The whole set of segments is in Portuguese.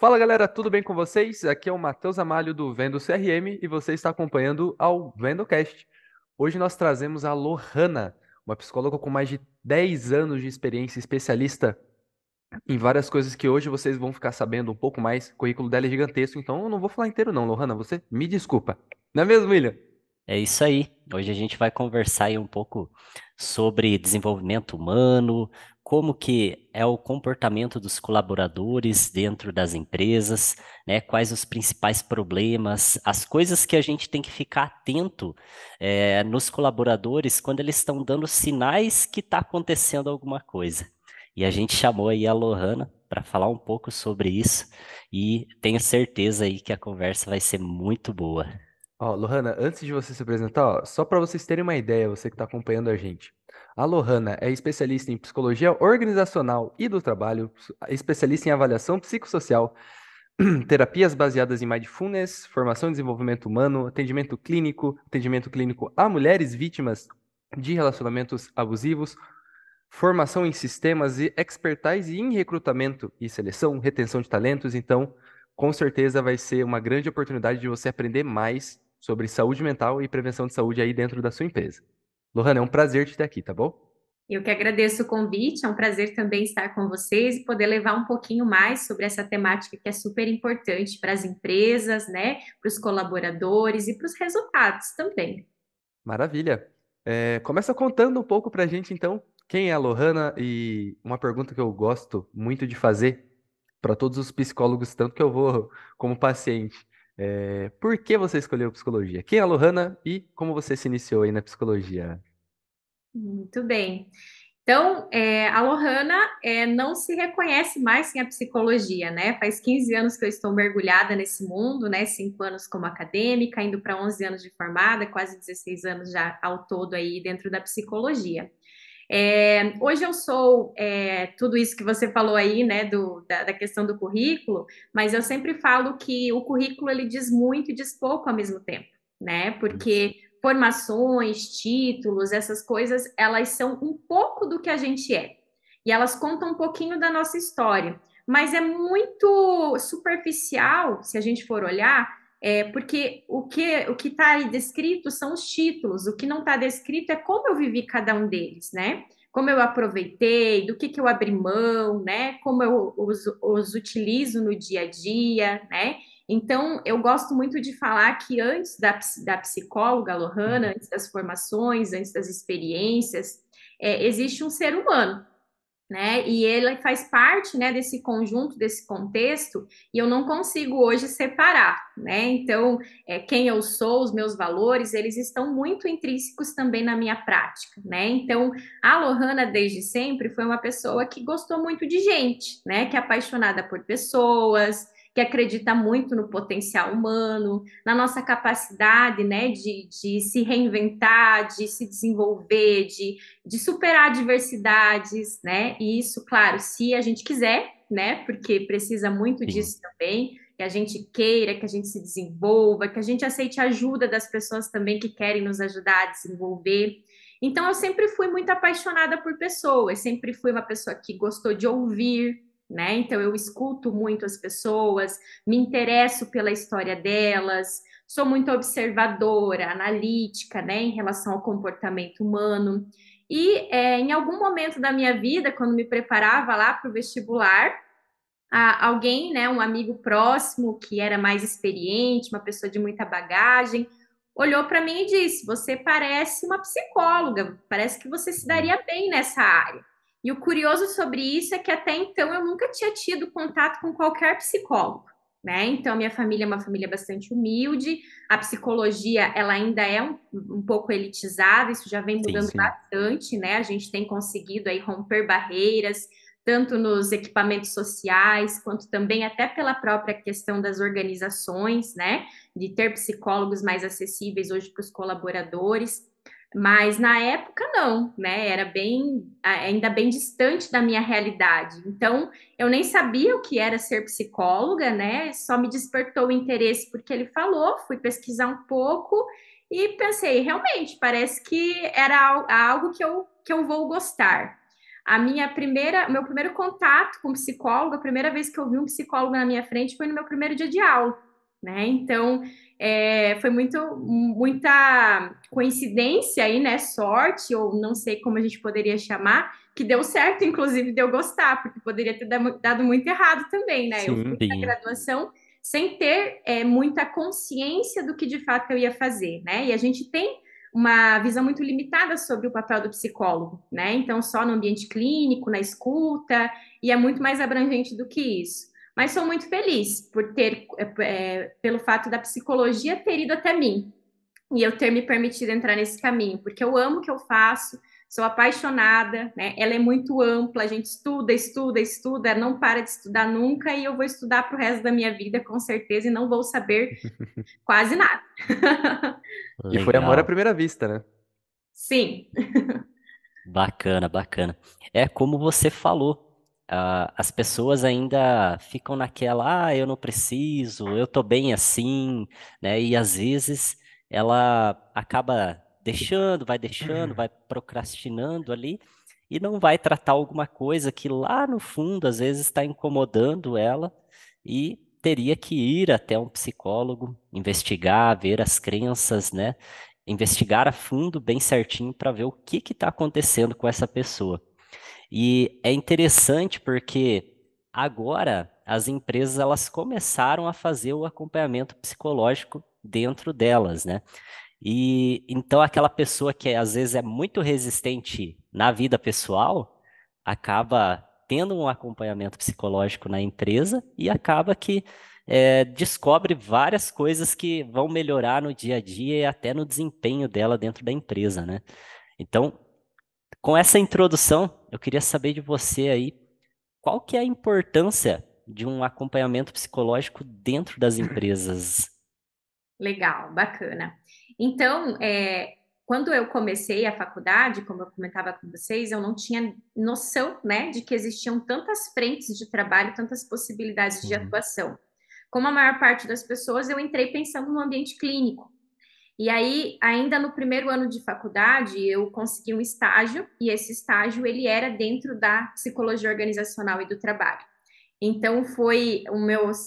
Fala galera, tudo bem com vocês? Aqui é o Matheus Amalho do Vendo CRM e você está acompanhando ao VendoCast. Hoje nós trazemos a Lohana, uma psicóloga com mais de 10 anos de experiência, especialista em várias coisas que hoje vocês vão ficar sabendo um pouco mais. O currículo dela é gigantesco, então eu não vou falar inteiro não, Lohana, você me desculpa. Não é mesmo, William? É isso aí. Hoje a gente vai conversar aí um pouco sobre desenvolvimento humano, como que é o comportamento dos colaboradores dentro das empresas, né? Quais os principais problemas, as coisas que a gente tem que ficar atento nos colaboradores quando eles estão dando sinais que está acontecendo alguma coisa. E a gente chamou aí a Lohana para falar um pouco sobre isso e tenho certeza aí que a conversa vai ser muito boa. Ó, Lohana, antes de você se apresentar, ó, só para vocês terem uma ideia, você que está acompanhando a gente. A Lohana é especialista em psicologia organizacional e do trabalho, especialista em avaliação psicossocial, terapias baseadas em mindfulness, formação e desenvolvimento humano, atendimento clínico a mulheres vítimas de relacionamentos abusivos, formação em sistemas e expertise em recrutamento e seleção, retenção de talentos. Então, com certeza vai ser uma grande oportunidade de você aprender mais sobre saúde mental e prevenção de saúde aí dentro da sua empresa. Lohana, é um prazer te ter aqui, tá bom? Eu que agradeço o convite, é um prazer também estar com vocês e poder levar um pouquinho mais sobre essa temática que é super importante para as empresas, né, para os colaboradores e para os resultados também. Maravilha. Começa contando um pouco pra gente, então, quem é a Lohana e uma pergunta que eu gosto muito de fazer para todos os psicólogos, tanto que eu vou como paciente. Por que você escolheu psicologia? Quem é a Lohana e como você se iniciou aí na psicologia? Muito bem. Então, a Lohana não se reconhece mais sem a psicologia, né? Faz 15 anos que eu estou mergulhada nesse mundo, né? 5 anos como acadêmica, indo para 11 anos de formada, quase 16 anos já ao todo aí dentro da psicologia. Hoje eu sou tudo isso que você falou aí, né, da questão do currículo, mas eu sempre falo que o currículo ele diz muito e diz pouco ao mesmo tempo, né? Isso. Porque formações, títulos, essas coisas, elas são um pouco do que a gente é. E elas contam um pouquinho da nossa história, mas é muito superficial, se a gente for olhar, porque o que está aí descrito são os títulos, o que não está descrito é como eu vivi cada um deles, né? Como eu aproveitei, do que eu abri mão, né? Como eu os utilizo no dia a dia, né? Então, eu gosto muito de falar que antes da psicóloga Lohana, antes das formações, antes das experiências, existe um ser humano, né? E ele faz parte, né, desse conjunto, desse contexto, e eu não consigo hoje separar, né? Então, quem eu sou, os meus valores, eles estão muito intrínsecos também na minha prática, né? Então, a Lohana, desde sempre, foi uma pessoa que gostou muito de gente, né? Que é apaixonada por pessoas, que acredita muito no potencial humano, na nossa capacidade, né, de se reinventar, de se desenvolver, de superar adversidades, né? E isso, claro, se a gente quiser, né? Porque precisa muito Sim. disso também, que a gente queira, que a gente se desenvolva, que a gente aceite a ajuda das pessoas também que querem nos ajudar a desenvolver. Então, eu sempre fui muito apaixonada por pessoas, sempre fui uma pessoa que gostou de ouvir, né? Então, eu escuto muito as pessoas, me interesso pela história delas, sou muito observadora, analítica, né, em relação ao comportamento humano. E em algum momento da minha vida, quando me preparava lá para o vestibular, alguém, né, um amigo próximo que era mais experiente, uma pessoa de muita bagagem, olhou para mim e disse: Você parece uma psicóloga, parece que você se Hum. daria bem nessa área. E o curioso sobre isso é que até então eu nunca tinha tido contato com qualquer psicólogo, né? Então, minha família é uma família bastante humilde, a psicologia ela ainda é um pouco elitizada, isso já vem Sim, mudando sim. bastante, né? A gente tem conseguido aí romper barreiras, tanto nos equipamentos sociais, quanto também até pela própria questão das organizações, né? De ter psicólogos mais acessíveis hoje para os colaboradores. Mas na época não, né? Era bem, ainda bem distante da minha realidade. Então, eu nem sabia o que era ser psicóloga, né? Só me despertou o interesse porque ele falou, fui pesquisar um pouco e pensei, realmente, parece que era algo que eu vou gostar. Meu primeiro contato com psicólogo, a primeira vez que eu vi um psicólogo na minha frente foi no meu primeiro dia de aula, né? Então, foi muita coincidência aí, né? Sorte, ou não sei como a gente poderia chamar, que deu certo, inclusive, de eu gostar, porque poderia ter dado muito errado também, né? Eu fui Sim. para Sim. graduação sem ter muita consciência do que de fato eu ia fazer, né? E a gente tem uma visão muito limitada sobre o papel do psicólogo, né? Então, só no ambiente clínico, na escuta, e é muito mais abrangente do que isso. Mas sou muito feliz por pelo fato da psicologia ter ido até mim e eu ter me permitido entrar nesse caminho, porque eu amo o que eu faço, sou apaixonada, né? Ela é muito ampla, a gente estuda, estuda, estuda, não para de estudar nunca, e eu vou estudar para o resto da minha vida, com certeza, e não vou saber quase nada. E foi amor à Legal. primeira vista, né? Sim, Bacana, bacana. É como você falou, as pessoas ainda ficam naquela, eu não preciso, eu tô bem assim, né? E às vezes ela acaba deixando, vai procrastinando ali e não vai tratar alguma coisa que lá no fundo às vezes está incomodando ela e teria que ir até um psicólogo, investigar, ver as crenças, né? Investigar a fundo, bem certinho, para ver o que está acontecendo com essa pessoa. E é interessante porque agora as empresas elas começaram a fazer o acompanhamento psicológico dentro delas, né? E então aquela pessoa que às vezes é muito resistente na vida pessoal acaba tendo um acompanhamento psicológico na empresa e acaba que descobre várias coisas que vão melhorar no dia a dia e até no desempenho dela dentro da empresa, né? Então, com essa introdução, eu queria saber de você aí, qual que é a importância de um acompanhamento psicológico dentro das empresas? legal, bacana. Então, quando eu comecei a faculdade, como eu comentava com vocês, eu não tinha noção, né, de que existiam tantas frentes de trabalho, tantas possibilidades de Sim. atuação. Como a maior parte das pessoas, eu entrei pensando no ambiente clínico. E aí, ainda no primeiro ano de faculdade, eu consegui um estágio, e esse estágio ele era dentro da psicologia organizacional e do trabalho. Então, foi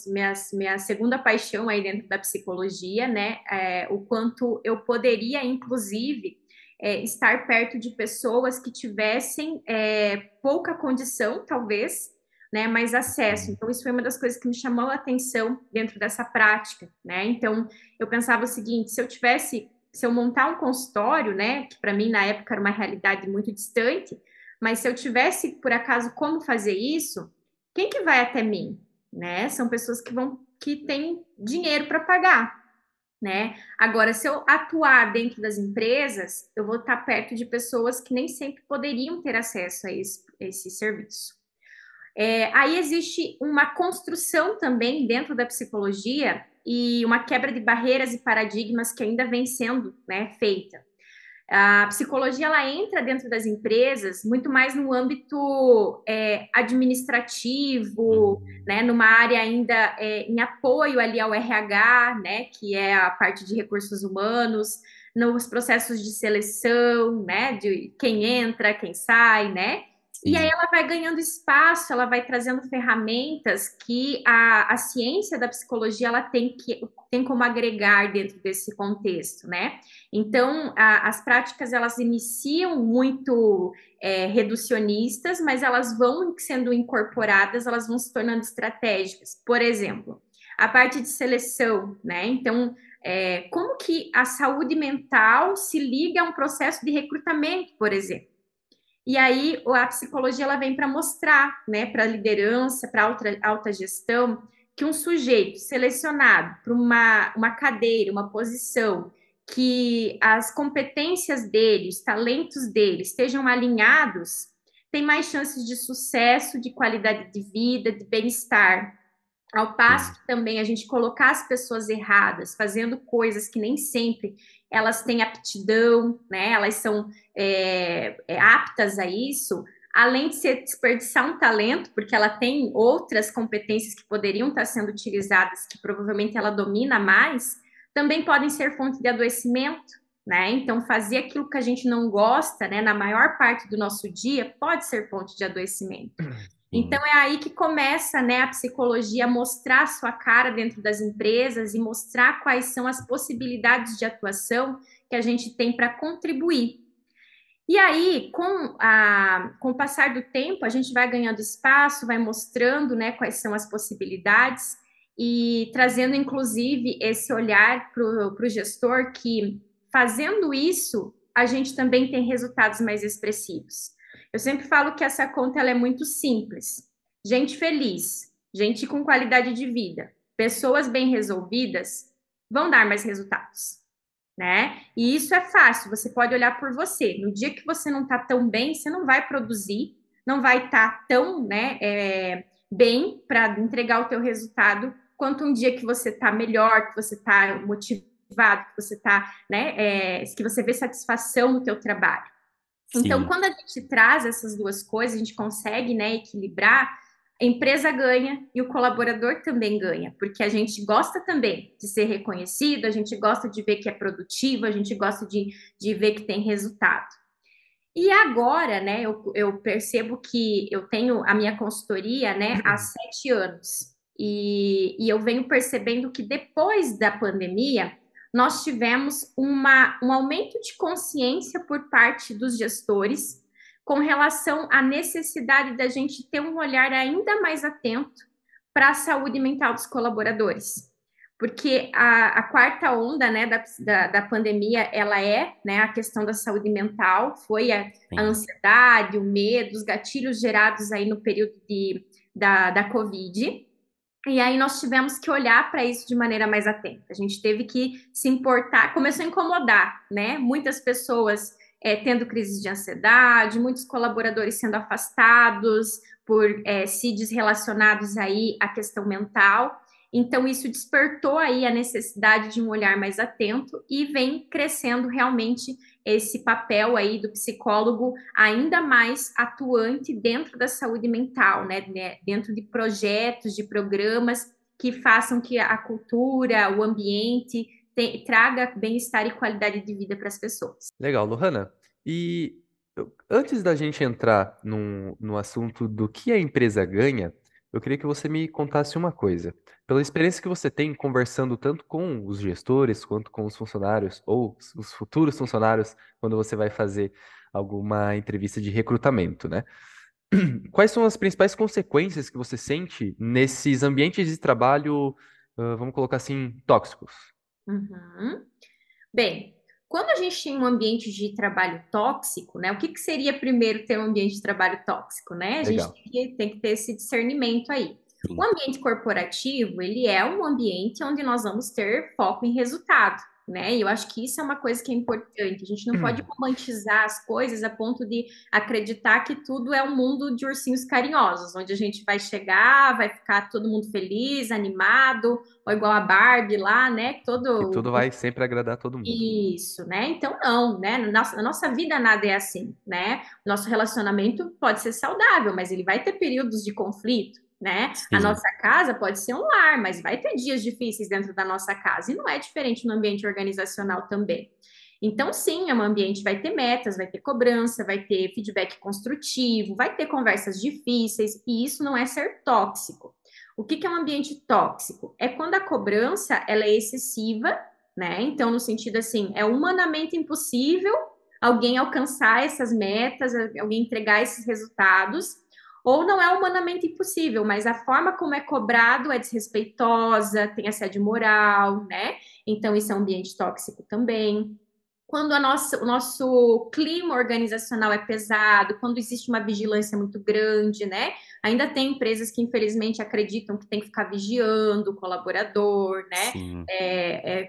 minha segunda paixão aí dentro da psicologia, né? O quanto eu poderia, inclusive, estar perto de pessoas que tivessem pouca condição, talvez, né? Mais acesso. Sim. Então, isso foi uma das coisas que me chamou a atenção dentro dessa prática, né? Então, eu pensava o seguinte: se eu montar um consultório, né? Que para mim na época era uma realidade muito distante, mas se eu tivesse, por acaso, como fazer isso, quem que vai até mim, né? São pessoas que têm dinheiro para pagar, né? Agora, se eu atuar dentro das empresas, eu vou estar perto de pessoas que nem sempre poderiam ter acesso a esse serviço. Aí existe uma construção também dentro da psicologia e uma quebra de barreiras e paradigmas que ainda vem sendo, né, feita. A psicologia ela entra dentro das empresas muito mais no âmbito administrativo, Hum, né, numa área ainda em apoio ali ao RH, né, que é a parte de recursos humanos, nos processos de seleção, né, de quem entra, quem sai, né, e aí sim. ela vai ganhando espaço, ela vai trazendo ferramentas que a ciência da psicologia ela tem como agregar dentro desse contexto, né? Então, as práticas elas iniciam muito reducionistas, mas elas vão sendo incorporadas, elas vão se tornando estratégicas. Por exemplo, a parte de seleção, né? Então, como que a saúde mental se liga a um processo de recrutamento, por exemplo? E aí a psicologia ela vem para mostrar, né, para a liderança, para alta gestão, que um sujeito selecionado para uma cadeira, uma posição, que as competências dele, os talentos dele estejam alinhados, tem mais chances de sucesso, de qualidade de vida, de bem-estar. Ao passo Sim. que também a gente colocar as pessoas erradas, fazendo coisas que nem sempre elas têm aptidão, né? Elas são aptas a isso, além de ser desperdiçar um talento, porque ela tem outras competências que poderiam estar sendo utilizadas, que provavelmente ela domina mais, também podem ser fonte de adoecimento, né? Então, fazer aquilo que a gente não gosta, né, na maior parte do nosso dia, pode ser ponto de adoecimento. Então, Sim, é aí que começa, né, a psicologia a mostrar a sua cara dentro das empresas e mostrar quais são as possibilidades de atuação que a gente tem para contribuir. E aí, com o passar do tempo, a gente vai ganhando espaço, vai mostrando, né, quais são as possibilidades e trazendo, inclusive, esse olhar para o gestor que, fazendo isso, a gente também tem resultados mais expressivos. Eu sempre falo que essa conta ela é muito simples. Gente feliz, gente com qualidade de vida, pessoas bem resolvidas vão dar mais resultados, né? E isso é fácil, você pode olhar por você. No dia que você não está tão bem, você não vai produzir, não vai estar tão, né, bem para entregar o teu resultado, quanto um dia que você está melhor, que você está motivado, que você está, né, que você vê satisfação no teu trabalho. Então, sim, quando a gente traz essas duas coisas, a gente consegue, né, equilibrar, a empresa ganha e o colaborador também ganha, porque a gente gosta também de ser reconhecido, a gente gosta de ver que é produtivo, a gente gosta de ver que tem resultado. E agora, né, eu percebo que eu tenho a minha consultoria, né, há 7 anos. E eu venho percebendo que depois da pandemia, nós tivemos um aumento de consciência por parte dos gestores com relação à necessidade da gente ter um olhar ainda mais atento para a saúde mental dos colaboradores, porque a quarta onda, né, da pandemia, ela é, né, a questão da saúde mental, foi a sim. ansiedade, o medo, os gatilhos gerados aí no período da Covid, e aí nós tivemos que olhar para isso de maneira mais atenta. A gente teve que se importar, começou a incomodar, né? Muitas pessoas tendo crises de ansiedade, muitos colaboradores sendo afastados por se desrelacionados aí à questão mental. Então, isso despertou aí a necessidade de um olhar mais atento e vem crescendo realmente esse papel aí do psicólogo ainda mais atuante dentro da saúde mental, né? Dentro de projetos, de programas que façam que a cultura, o ambiente traga bem-estar e qualidade de vida para as pessoas. Legal, Lohana. Antes da gente entrar no assunto do que a empresa ganha, eu queria que você me contasse uma coisa. Pela experiência que você tem conversando tanto com os gestores quanto com os funcionários, ou os futuros funcionários, quando você vai fazer alguma entrevista de recrutamento, né? Quais são as principais consequências que você sente nesses ambientes de trabalho, vamos colocar assim, tóxicos? Uhum. Bem, quando a gente tem um ambiente de trabalho tóxico, né? O que seria primeiro ter um ambiente de trabalho tóxico, né? A gente Legal. tem que ter esse discernimento aí. O Sim. ambiente corporativo, ele é um ambiente onde nós vamos ter foco em resultado, né? E eu acho que isso é uma coisa que é importante. A gente não pode romantizar as coisas a ponto de acreditar que tudo é um mundo de ursinhos carinhosos, onde a gente vai chegar, vai ficar todo mundo feliz, animado, ou igual a Barbie lá, né? Que Todo tudo vai sempre agradar todo mundo. isso, né? Então, não, né? Na nossa vida nada é assim, né? Nosso relacionamento pode ser saudável, mas ele vai ter períodos de conflito, né? A Sim, nossa casa pode ser um lar, mas vai ter dias difíceis dentro da nossa casa, e não é diferente no ambiente organizacional também. Então, sim, o ambiente vai ter metas, vai ter cobrança, vai ter feedback construtivo, vai ter conversas difíceis, e isso não é ser tóxico. O que é um ambiente tóxico? É quando a cobrança ela é excessiva, né? Então, no sentido assim, é humanamente impossível alguém alcançar essas metas, alguém entregar esses resultados, ou não é humanamente impossível, mas a forma como é cobrado é desrespeitosa, tem assédio moral, né? Então, isso é um ambiente tóxico também. Quando o nosso clima organizacional é pesado, quando existe uma vigilância muito grande, né? Ainda tem empresas que, infelizmente, acreditam que tem que ficar vigiando o colaborador, né? sim,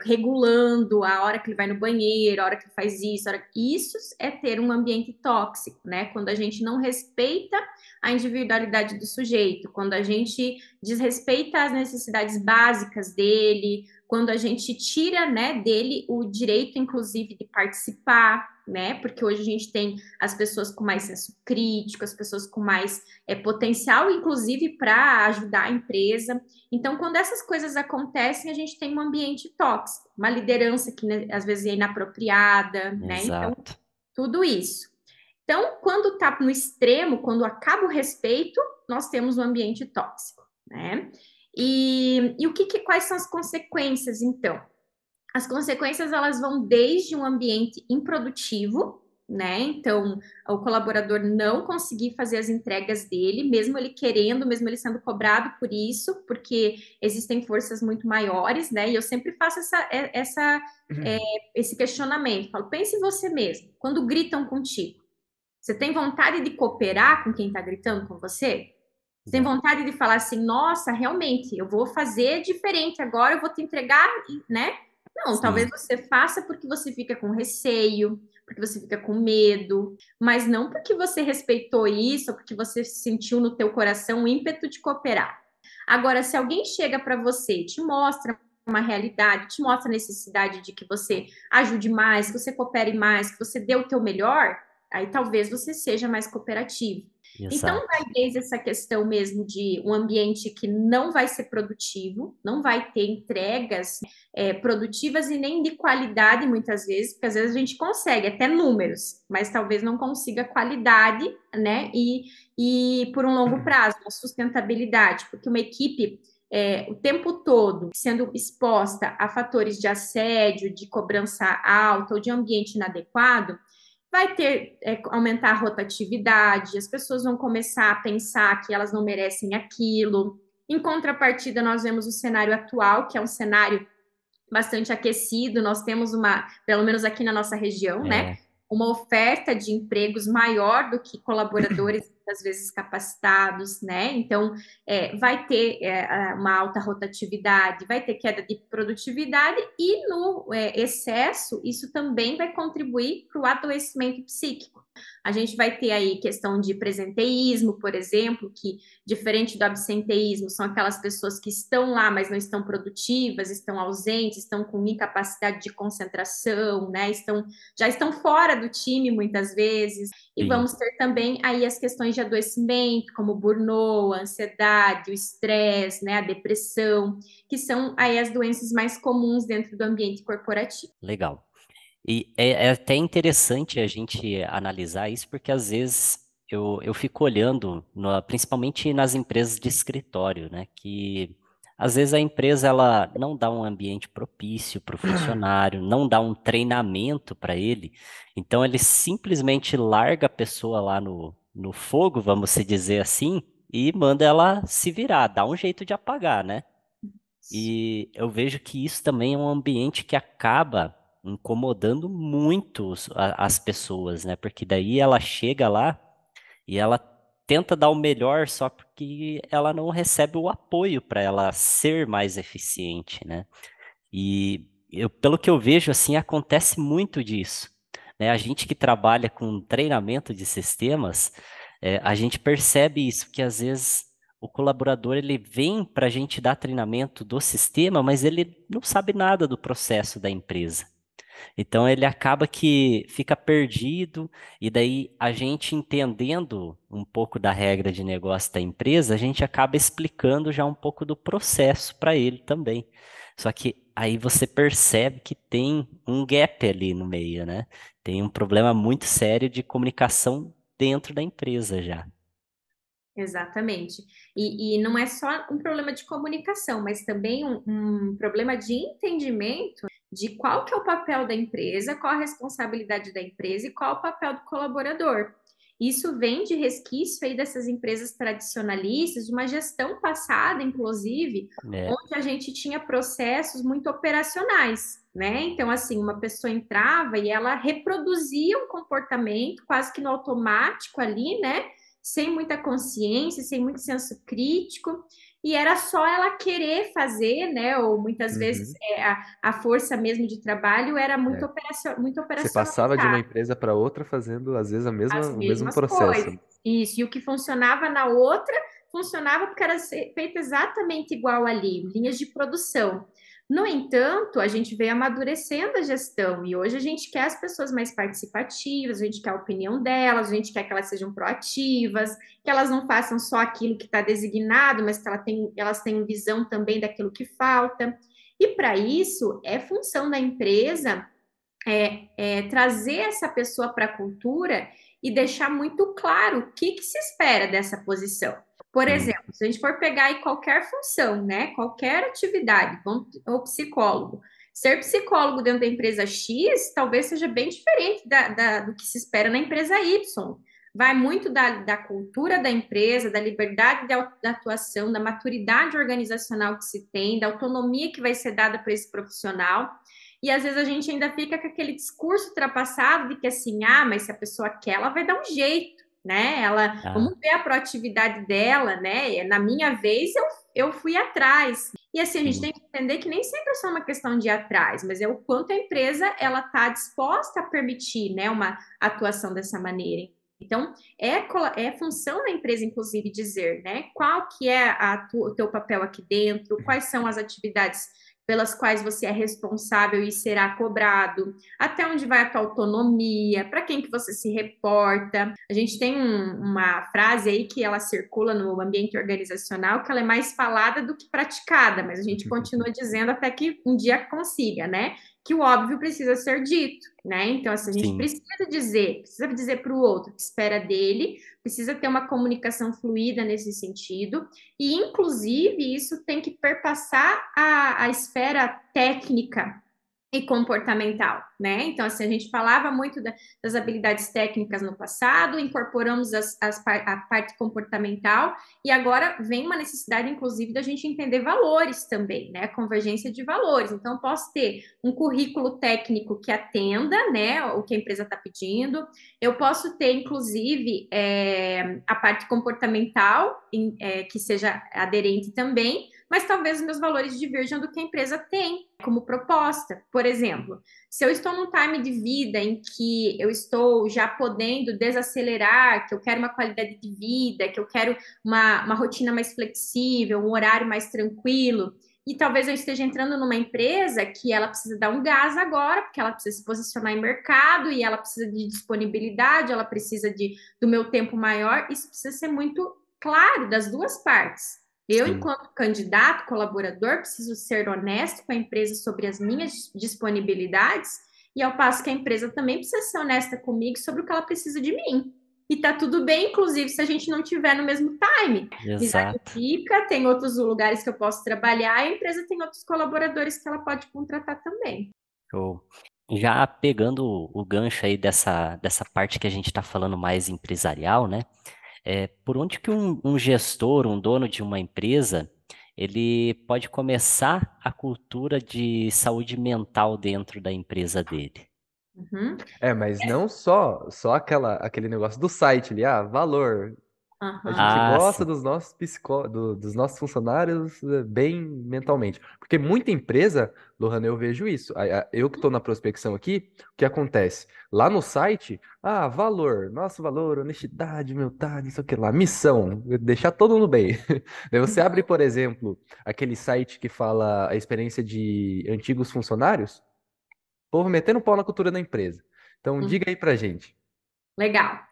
Regulando a hora que ele vai no banheiro, a hora que ele faz isso. Isso é ter um ambiente tóxico, né? Quando a gente não respeita a individualidade do sujeito, quando a gente desrespeita as necessidades básicas dele, quando a gente tira, né, dele o direito, inclusive, de participar, né? Porque hoje a gente tem as pessoas com mais senso crítico, as pessoas com mais potencial, inclusive, para ajudar a empresa. Então, quando essas coisas acontecem, a gente tem um ambiente tóxico, uma liderança que, né, às vezes é inapropriada, né? Então, Exato. tudo isso. Então, quando está no extremo, quando acaba o respeito, nós temos um ambiente tóxico, né? E quais são as consequências, então? As consequências, elas vão desde um ambiente improdutivo, né? Então, o colaborador não conseguir fazer as entregas dele, mesmo ele querendo, mesmo ele sendo cobrado por isso, porque existem forças muito maiores, né? E eu sempre faço é, esse questionamento. Falo, pense em você mesmo. Quando gritam contigo, você tem vontade de cooperar com quem está gritando com você? Você tem Não. vontade de falar assim, nossa, realmente, eu vou fazer diferente agora, eu vou te entregar, né? Não, talvez Sim. você faça porque você fica com receio, porque você fica com medo, mas não porque você respeitou isso, ou porque você sentiu no teu coração o ímpeto de cooperar. Agora, se alguém chega para você, te mostra uma realidade, te mostra a necessidade de que você ajude mais, que você coopere mais, que você dê o teu melhor, aí talvez você seja mais cooperativo. Então, vai Exato. desde essa questão mesmo de um ambiente que não vai ser produtivo, não vai ter entregas produtivas e nem de qualidade, muitas vezes, porque às vezes a gente consegue até números, mas talvez não consiga qualidade, né? E por um longo prazo, uma sustentabilidade, porque uma equipe o tempo todo sendo exposta a fatores de assédio, de cobrança alta ou de ambiente inadequado, vai ter aumentar a rotatividade, as pessoas vão começar a pensar que elas não merecem aquilo. Em contrapartida, nós vemos o cenário atual, que é um cenário bastante aquecido, nós temos pelo menos aqui na nossa região, né, É, uma oferta de empregos maior do que colaboradores às vezes capacitados, né? Então, vai ter uma alta rotatividade, vai ter queda de produtividade e no excesso, isso também vai contribuir para o adoecimento psíquico. A gente vai ter aí questão de presenteísmo, por exemplo, que diferente do absenteísmo, são aquelas pessoas que estão lá, mas não estão produtivas, estão ausentes, estão com incapacidade de concentração, né? Já estão fora do time muitas vezes. E sim. vamos ter também aí as questões de adoecimento, como o burnout, a ansiedade, o estresse, né? A depressão, que são aí as doenças mais comuns dentro do ambiente corporativo. Legal. E é até interessante a gente analisar isso, porque às vezes eu fico olhando, principalmente nas empresas de escritório, né? Que às vezes a empresa ela não dá um ambiente propício para o funcionário, não dá um treinamento para ele, então ele simplesmente larga a pessoa lá no fogo, vamos se dizer assim, e manda ela se virar, dá um jeito de apagar, né? E eu vejo que isso também é um ambiente que acaba incomodando muito as pessoas, né? Porque daí ela chega lá e ela tenta dar o melhor só porque ela não recebe o apoio para ela ser mais eficiente, né? E pelo que eu vejo, assim, acontece muito disso, né? A gente que trabalha com treinamento de sistemas, a gente percebe isso, que às vezes o colaborador ele vem para a gente dar treinamento do sistema, mas ele não sabe nada do processo da empresa. Então ele acaba que fica perdido, e daí a gente entendendo um pouco da regra de negócio da empresa, a gente acaba explicando já um pouco do processo para ele também. Só que aí você percebe que tem um gap ali no meio, né? Tem um problema muito sério de comunicação dentro da empresa já. Exatamente. E não é só um problema de comunicação, mas também um problema de entendimento de qual que é o papel da empresa, qual a responsabilidade da empresa e qual o papel do colaborador. Isso vem de resquício aí dessas empresas tradicionalistas, de uma gestão passada, inclusive, É, onde a gente tinha processos muito operacionais, né? Então, assim, uma pessoa entrava e ela reproduzia um comportamento quase que no automático ali, né? Sem muita consciência, sem muito senso crítico, e era só ela querer fazer, né? Ou muitas vezes Uhum. a força mesmo de trabalho era É. muito Você passava de uma operacionalizada, empresa para outra fazendo, às vezes, as o mesmo mesmas processo. coisas. Isso, e o que funcionava na outra funcionava porque era feito exatamente igual ali, linhas de produção. No entanto, a gente veio amadurecendo a gestão e hoje a gente quer as pessoas mais participativas, a gente quer a opinião delas, a gente quer que elas sejam proativas, que elas não façam só aquilo que está designado, mas que elas tenham visão também daquilo que falta. E para isso, é função da empresa trazer essa pessoa para a cultura e deixar muito claro o que se espera dessa posição. Por Sim, exemplo, se a gente for pegar aí qualquer função, né, qualquer atividade, ou psicólogo, ser psicólogo dentro da empresa X talvez seja bem diferente do que se espera na empresa Y. Vai muito da cultura da empresa, da liberdade da atuação, da maturidade organizacional que se tem, da autonomia que vai ser dada para esse profissional. E às vezes a gente ainda fica com aquele discurso ultrapassado de que assim, mas se a pessoa quer, ela vai dar um jeito, né? ah, Vamos ver a proatividade dela, né? Na minha vez, eu fui atrás. E assim, a gente sim, tem que entender que nem sempre é só uma questão de ir atrás, mas é o quanto a empresa ela está disposta a permitir, né, uma atuação dessa maneira. Então, é função da empresa, inclusive, dizer, né, qual que é o teu papel aqui dentro, quais são as atividades pelas quais você é responsável e será cobrado, até onde vai a tua autonomia, para quem que você se reporta. A gente tem uma frase aí que ela circula no ambiente organizacional, que ela é mais falada do que praticada, mas a gente continua dizendo até que um dia consiga, né? Que o óbvio precisa ser dito, né? Então, assim, a gente sim, precisa dizer para o outro que espera dele, precisa ter uma comunicação fluida nesse sentido, e, inclusive, isso tem que perpassar a esfera técnica e comportamental, né? Então, assim, a gente falava muito das habilidades técnicas no passado, incorporamos a parte comportamental, e agora vem uma necessidade, inclusive, da gente entender valores também, né? Convergência de valores. Então, eu posso ter um currículo técnico que atenda, né, o que a empresa está pedindo, eu posso ter, inclusive, a parte comportamental, que seja aderente também, mas talvez os meus valores diverjam do que a empresa tem como proposta. Por exemplo, se eu estou num time de vida em que eu estou já podendo desacelerar, que eu quero uma qualidade de vida, que eu quero uma rotina mais flexível, um horário mais tranquilo, e talvez eu esteja entrando numa empresa que ela precisa dar um gás agora, porque ela precisa se posicionar em mercado e ela precisa de disponibilidade, ela precisa do meu tempo maior, isso precisa ser muito claro das duas partes. Eu, sim. enquanto candidato, colaborador, preciso ser honesto com a empresa sobre as minhas disponibilidades, e ao passo que a empresa também precisa ser honesta comigo sobre o que ela precisa de mim. E tá tudo bem, inclusive, se a gente não tiver no mesmo time. Amizade Exato. fica, tem outros lugares que eu posso trabalhar, e a empresa tem outros colaboradores que ela pode contratar também. Show. Já pegando o gancho aí dessa parte que a gente está falando mais empresarial, né? Por onde que um gestor, um dono de uma empresa, ele pode começar a cultura de saúde mental dentro da empresa dele? Uhum, Mas não só aquele negócio do site ali, valor. A gente aham, Ah, gosta sim. dos nossos dos nossos funcionários bem mentalmente. Porque muita empresa, Lohana, eu vejo isso. Eu que estou na prospecção aqui, o que acontece? Lá no site, valor, nosso valor, honestidade, humildade, não sei o que lá, missão, deixar todo mundo bem. Daí você abre, por exemplo, aquele site que fala a experiência de antigos funcionários, o povo metendo pau na cultura da empresa. Então, uhum. diga aí pra gente. Legal.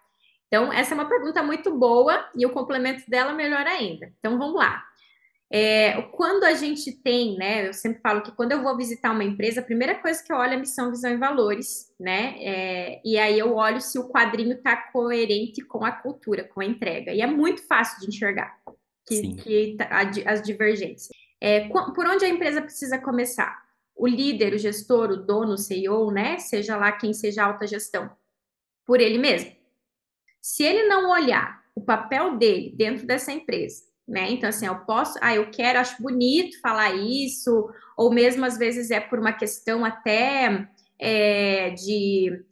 Então, essa é uma pergunta muito boa e o complemento dela melhor ainda. Então, vamos lá. Quando a gente tem, né? Eu sempre falo que quando eu vou visitar uma empresa, a primeira coisa que eu olho é missão, visão e valores, né? E aí eu olho se o quadrinho está coerente com a cultura, com a entrega. E é muito fácil de enxergar Sim. as divergências. Por onde a empresa precisa começar? O líder, o gestor, o dono, o CEO, né? Seja lá quem seja a alta gestão, por ele mesmo. Se ele não olhar o papel dele dentro dessa empresa, né? Então, assim, eu quero, acho bonito falar isso, ou mesmo às vezes é por uma questão até de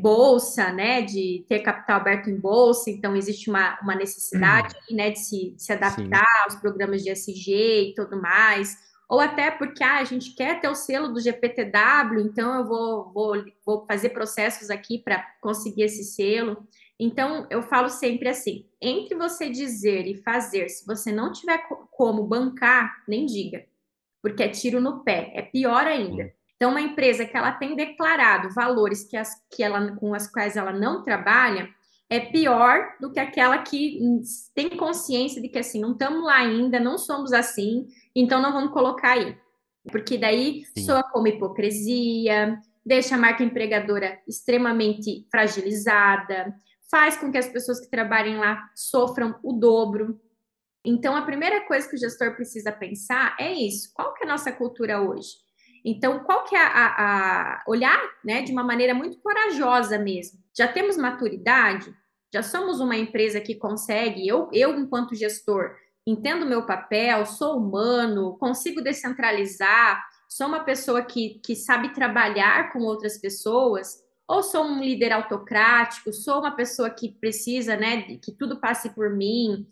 bolsa, né? De ter capital aberto em bolsa, então existe uma necessidade, né, de se Sim. adaptar aos programas de SG e tudo mais. Ou até porque a gente quer ter o selo do GPTW, então eu vou fazer processos aqui para conseguir esse selo. Então, eu falo sempre assim: entre você dizer e fazer, se você não tiver como bancar, nem diga. porque é tiro no pé, é pior ainda. Sim, Então, uma empresa que ela tem declarado valores com as quais ela não trabalha, é pior do que aquela que tem consciência de que assim, não estamos lá ainda, não somos assim, então não vamos colocar aí. Porque daí sim, soa como hipocrisia, deixa a marca empregadora extremamente fragilizada, faz com que as pessoas que trabalhem lá sofram o dobro. Então, a primeira coisa que o gestor precisa pensar é isso: qual que é a nossa cultura hoje? Então, qual que é olhar, né, de uma maneira muito corajosa mesmo. Já temos maturidade? Já somos uma empresa que consegue, eu enquanto gestor, entendo o meu papel, sou humano, consigo descentralizar, sou uma pessoa que sabe trabalhar com outras pessoas, ou sou um líder autocrático, sou uma pessoa que precisa, né, que tudo passe por mim,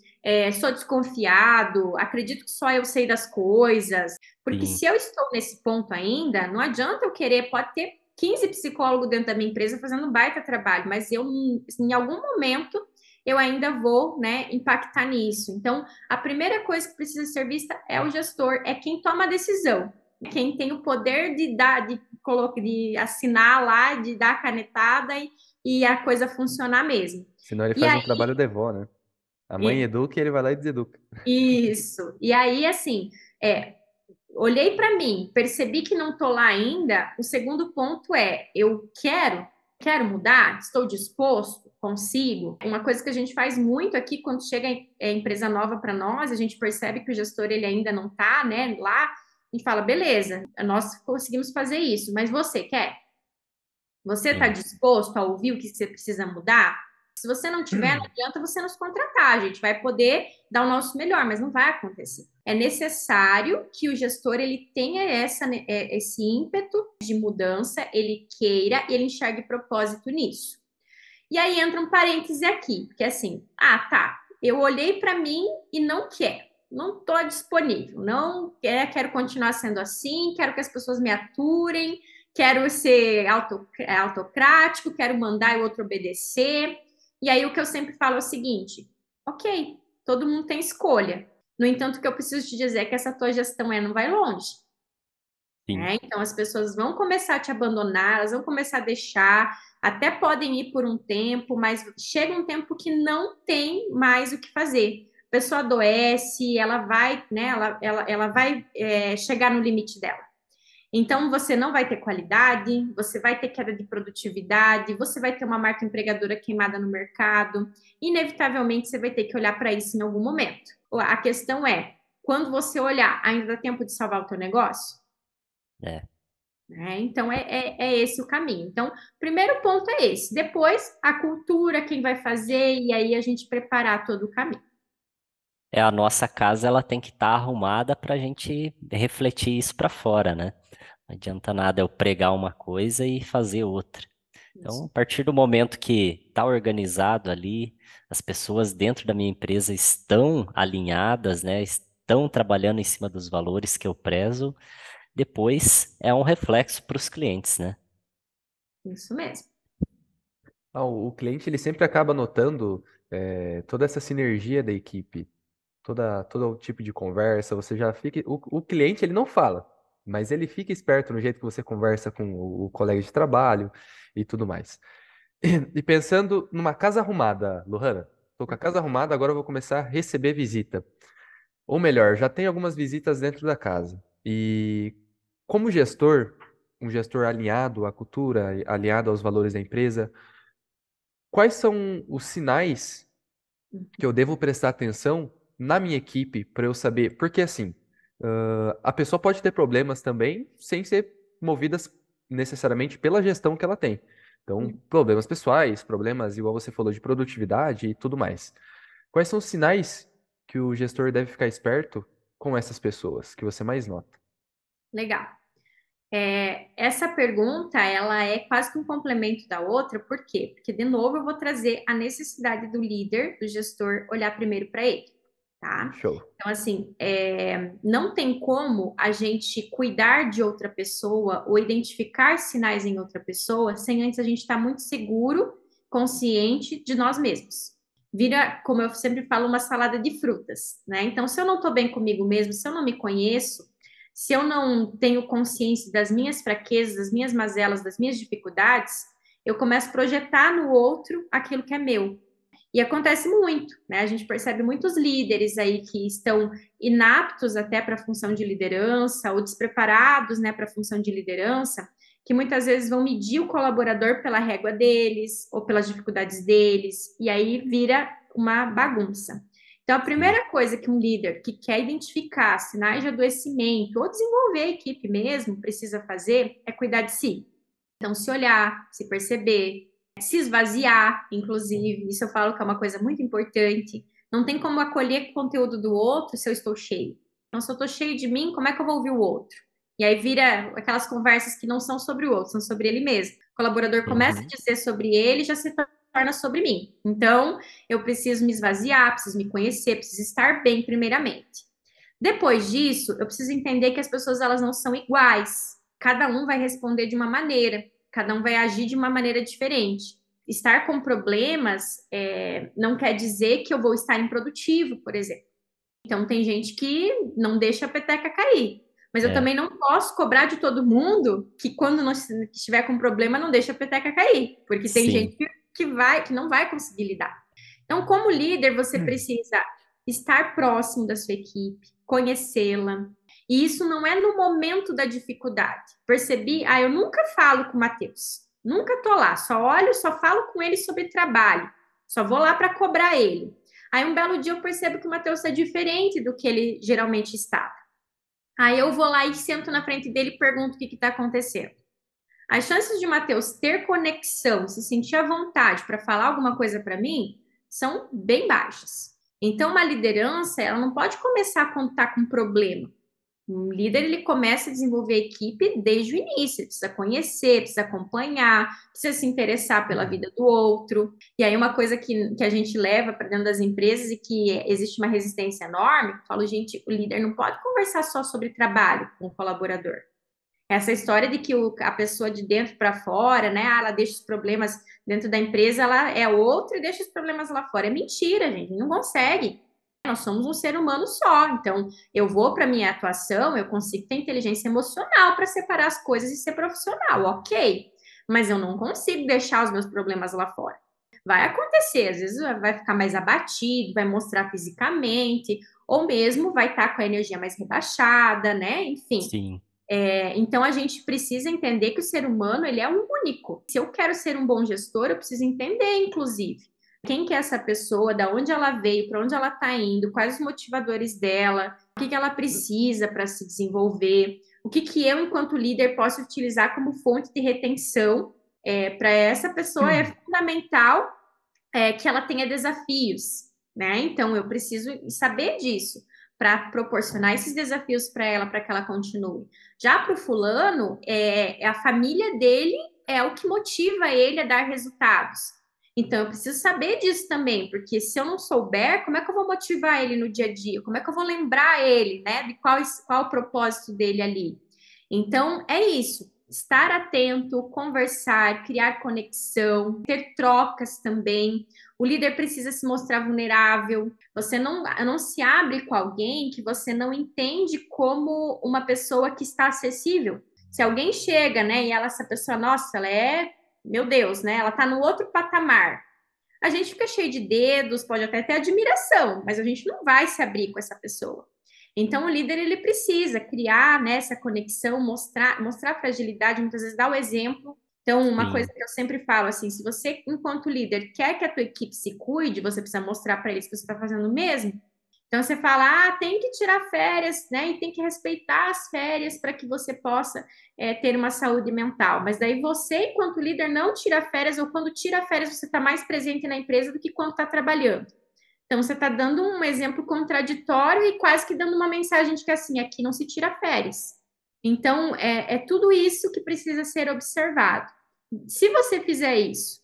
sou desconfiado, acredito que só eu sei das coisas. Porque sim. se eu estou nesse ponto ainda, não adianta eu querer, pode ter 15 psicólogos dentro da minha empresa fazendo um baita trabalho, mas eu, em algum momento, eu ainda vou, né, impactar nisso. Então, a primeira coisa que precisa ser vista é o gestor, é quem toma a decisão, quem tem o poder de dar, de assinar lá, de dar a canetada e a coisa funcionar mesmo. Senão ele E faz um aí, trabalho de vó, né? A mãe é, educa e ele vai lá e deseduca. isso. E aí, assim, olhei para mim, percebi que não estou lá ainda. O segundo ponto é: eu quero mudar, estou disposto, consigo. Uma coisa que a gente faz muito aqui quando chega empresa nova para nós, a gente percebe que o gestor ele ainda não está, né, lá e fala: beleza, nós conseguimos fazer isso, mas você quer? Você está Sim. disposto a ouvir o que você precisa mudar? Se você não tiver, não adianta você nos contratar. A gente vai poder dar o nosso melhor, mas não vai acontecer. É necessário que o gestor ele tenha esse ímpeto de mudança, ele queira e ele enxergue propósito nisso. E aí entra um parêntese aqui, porque assim, tá, eu olhei para mim e não quero, não estou disponível, não quero continuar sendo assim, quero que as pessoas me aturem, quero ser autocrático, quero mandar e o outro obedecer. E aí o que eu sempre falo é o seguinte: ok, todo mundo tem escolha. No entanto, o que eu preciso te dizer é que essa tua gestão não vai longe. Sim. Né? Então, as pessoas vão começar a te abandonar, elas vão começar a deixar, até podem ir por um tempo, mas chega um tempo que não tem mais o que fazer. A pessoa adoece, ela vai, né? Ela vai chegar no limite dela. Então, você não vai ter qualidade, você vai ter queda de produtividade, você vai ter uma marca empregadora queimada no mercado. Inevitavelmente, você vai ter que olhar para isso em algum momento. A questão é, quando você olhar, ainda dá tempo de salvar o teu negócio? É. Né? Então, é esse o caminho. Então, primeiro ponto é esse. Depois, a cultura, quem vai fazer, e aí a gente preparar todo o caminho. A nossa casa ela tem que estar arrumada para a gente refletir isso para fora, né? Não adianta nada eu pregar uma coisa e fazer outra. Então, Isso. a partir do momento que está organizado ali, as pessoas dentro da minha empresa estão alinhadas, né? Estão trabalhando em cima dos valores que eu prezo, depois é um reflexo para os clientes, né? Isso mesmo. O cliente ele sempre acaba notando toda essa sinergia da equipe, todo o tipo de conversa. Você já fica. O cliente ele não fala, mas ele fica esperto no jeito que você conversa com o colega de trabalho e tudo mais. E pensando numa casa arrumada, Lohana, tô com a casa arrumada, agora eu vou começar a receber visita. Ou melhor, já tem algumas visitas dentro da casa. E como gestor, um gestor alinhado à cultura, alinhado aos valores da empresa, quais são os sinais que eu devo prestar atenção na minha equipe para eu saber? Porque assim, a pessoa pode ter problemas também sem ser movidas necessariamente pela gestão que ela tem. Então, problemas pessoais, problemas, igual você falou, de produtividade e tudo mais. Quais são os sinais que o gestor deve ficar esperto com essas pessoas que você mais nota? Legal. Essa pergunta, ela é quase que um complemento da outra, por quê? Porque, de novo, eu vou trazer a necessidade do líder, do gestor, olhar primeiro para ele, tá? Show. Então, assim, não tem como a gente cuidar de outra pessoa ou identificar sinais em outra pessoa sem antes a gente estar muito seguro, consciente de nós mesmos. Vira, como eu sempre falo, uma salada de frutas, né? Então, se eu não estou bem comigo mesmo, se eu não me conheço, Se eu não tenho consciência das minhas fraquezas, das minhas mazelas, das minhas dificuldades, eu começo a projetar no outro aquilo que é meu. E acontece muito, né? A gente percebe muitos líderes aí que estão inaptos até para a função de liderança ou despreparados, né, para a função de liderança, que muitas vezes vão medir o colaborador pela régua deles ou pelas dificuldades deles, e aí vira uma bagunça. Então, a Sim. primeira coisa que um líder que quer identificar sinais de adoecimento ou desenvolver a equipe mesmo precisa fazer é cuidar de si. Então, se olhar, se perceber, se esvaziar, inclusive, isso eu falo que é uma coisa muito importante. Não tem como acolher conteúdo do outro se eu estou cheio. Então, se eu estou cheio de mim, como é que eu vou ouvir o outro? E aí vira aquelas conversas que não são sobre o outro, são sobre ele mesmo. O colaborador começa a Uhum. dizer sobre ele, já se torna sobre mim. Então, eu preciso me esvaziar, preciso me conhecer, preciso estar bem primeiramente. Depois disso, eu preciso entender que as pessoas elas não são iguais. Cada um vai responder de uma maneira, cada um vai agir de uma maneira diferente. Estar com problemas não quer dizer que eu vou estar improdutivo, por exemplo. Então, tem gente que não deixa a peteca cair. Mas eu É, também não posso cobrar de todo mundo que quando não estiver com problema, não deixa a peteca cair. Porque tem sim, gente que não vai conseguir lidar. Então, como líder, você precisa estar próximo da sua equipe, conhecê-la. E isso não é no momento da dificuldade. Percebi, eu nunca falo com o Matheus. Nunca tô lá, só olho, só falo com ele sobre trabalho. Só vou lá para cobrar ele. Aí um belo dia eu percebo que o Matheus é diferente do que ele geralmente está. Aí eu vou lá e sento na frente dele e pergunto o que está acontecendo. As chances de o Matheus ter conexão, se sentir à vontade para falar alguma coisa para mim, são bem baixas. Então, uma liderança, ela não pode começar quando está com problema. Um líder, ele começa a desenvolver a equipe desde o início, ele precisa conhecer, precisa acompanhar, precisa se interessar pela vida do outro. E aí, uma coisa que a gente leva para dentro das empresas e que existe uma resistência enorme, eu falo, gente, o líder não pode conversar só sobre trabalho com o colaborador. Essa história de que a pessoa de dentro para fora, né, ela deixa os problemas dentro da empresa, ela é outra e deixa os problemas lá fora. É mentira, gente, não consegue. Nós somos um ser humano só, então eu vou para minha atuação, eu consigo ter inteligência emocional para separar as coisas e ser profissional, ok? Mas eu não consigo deixar os meus problemas lá fora. Vai acontecer, às vezes vai ficar mais abatido, vai mostrar fisicamente, ou mesmo vai estar com a energia mais rebaixada, né? Enfim. sim, Então a gente precisa entender que o ser humano ele é único. Se eu quero ser um bom gestor, eu preciso entender, inclusive, quem que é essa pessoa, da onde ela veio, para onde ela está indo, quais os motivadores dela, o que que ela precisa para se desenvolver, o que que eu, enquanto líder, posso utilizar como fonte de retenção. Para essa pessoa é fundamental que ela tenha desafios, né? Então eu preciso saber disso para proporcionar esses desafios para que ela continue. Já para o fulano, a família dele é o que motiva ele a dar resultados. Então, eu preciso saber disso também, porque se eu não souber, como é que eu vou motivar ele no dia a dia? Como é que eu vou lembrar ele, né, de qual o propósito dele ali? Então, é isso. Estar atento, conversar, criar conexão, ter trocas também. O líder precisa se mostrar vulnerável. Você não se abre com alguém que você não entende como uma pessoa que está acessível. Se alguém chega, né, e essa pessoa, nossa, ela é, meu Deus, né, ela está no outro patamar. A gente fica cheio de dedos, pode até ter admiração, mas a gente não vai se abrir com essa pessoa. Então, o líder ele precisa criar, né, essa conexão, mostrar fragilidade, muitas vezes dar o exemplo. Então, uma coisa sim, que eu sempre falo assim, se você, enquanto líder, quer que a tua equipe se cuide, você precisa mostrar para eles que você está fazendo o mesmo. Então, você fala, tem que tirar férias, né, e tem que respeitar as férias para que você possa ter uma saúde mental. Mas daí você, enquanto líder, não tira férias, ou quando tira férias, você está mais presente na empresa do que quando está trabalhando. Então, você está dando um exemplo contraditório e quase que dando uma mensagem de que assim, aqui não se tira férias. Então, é tudo isso que precisa ser observado. Se você fizer isso,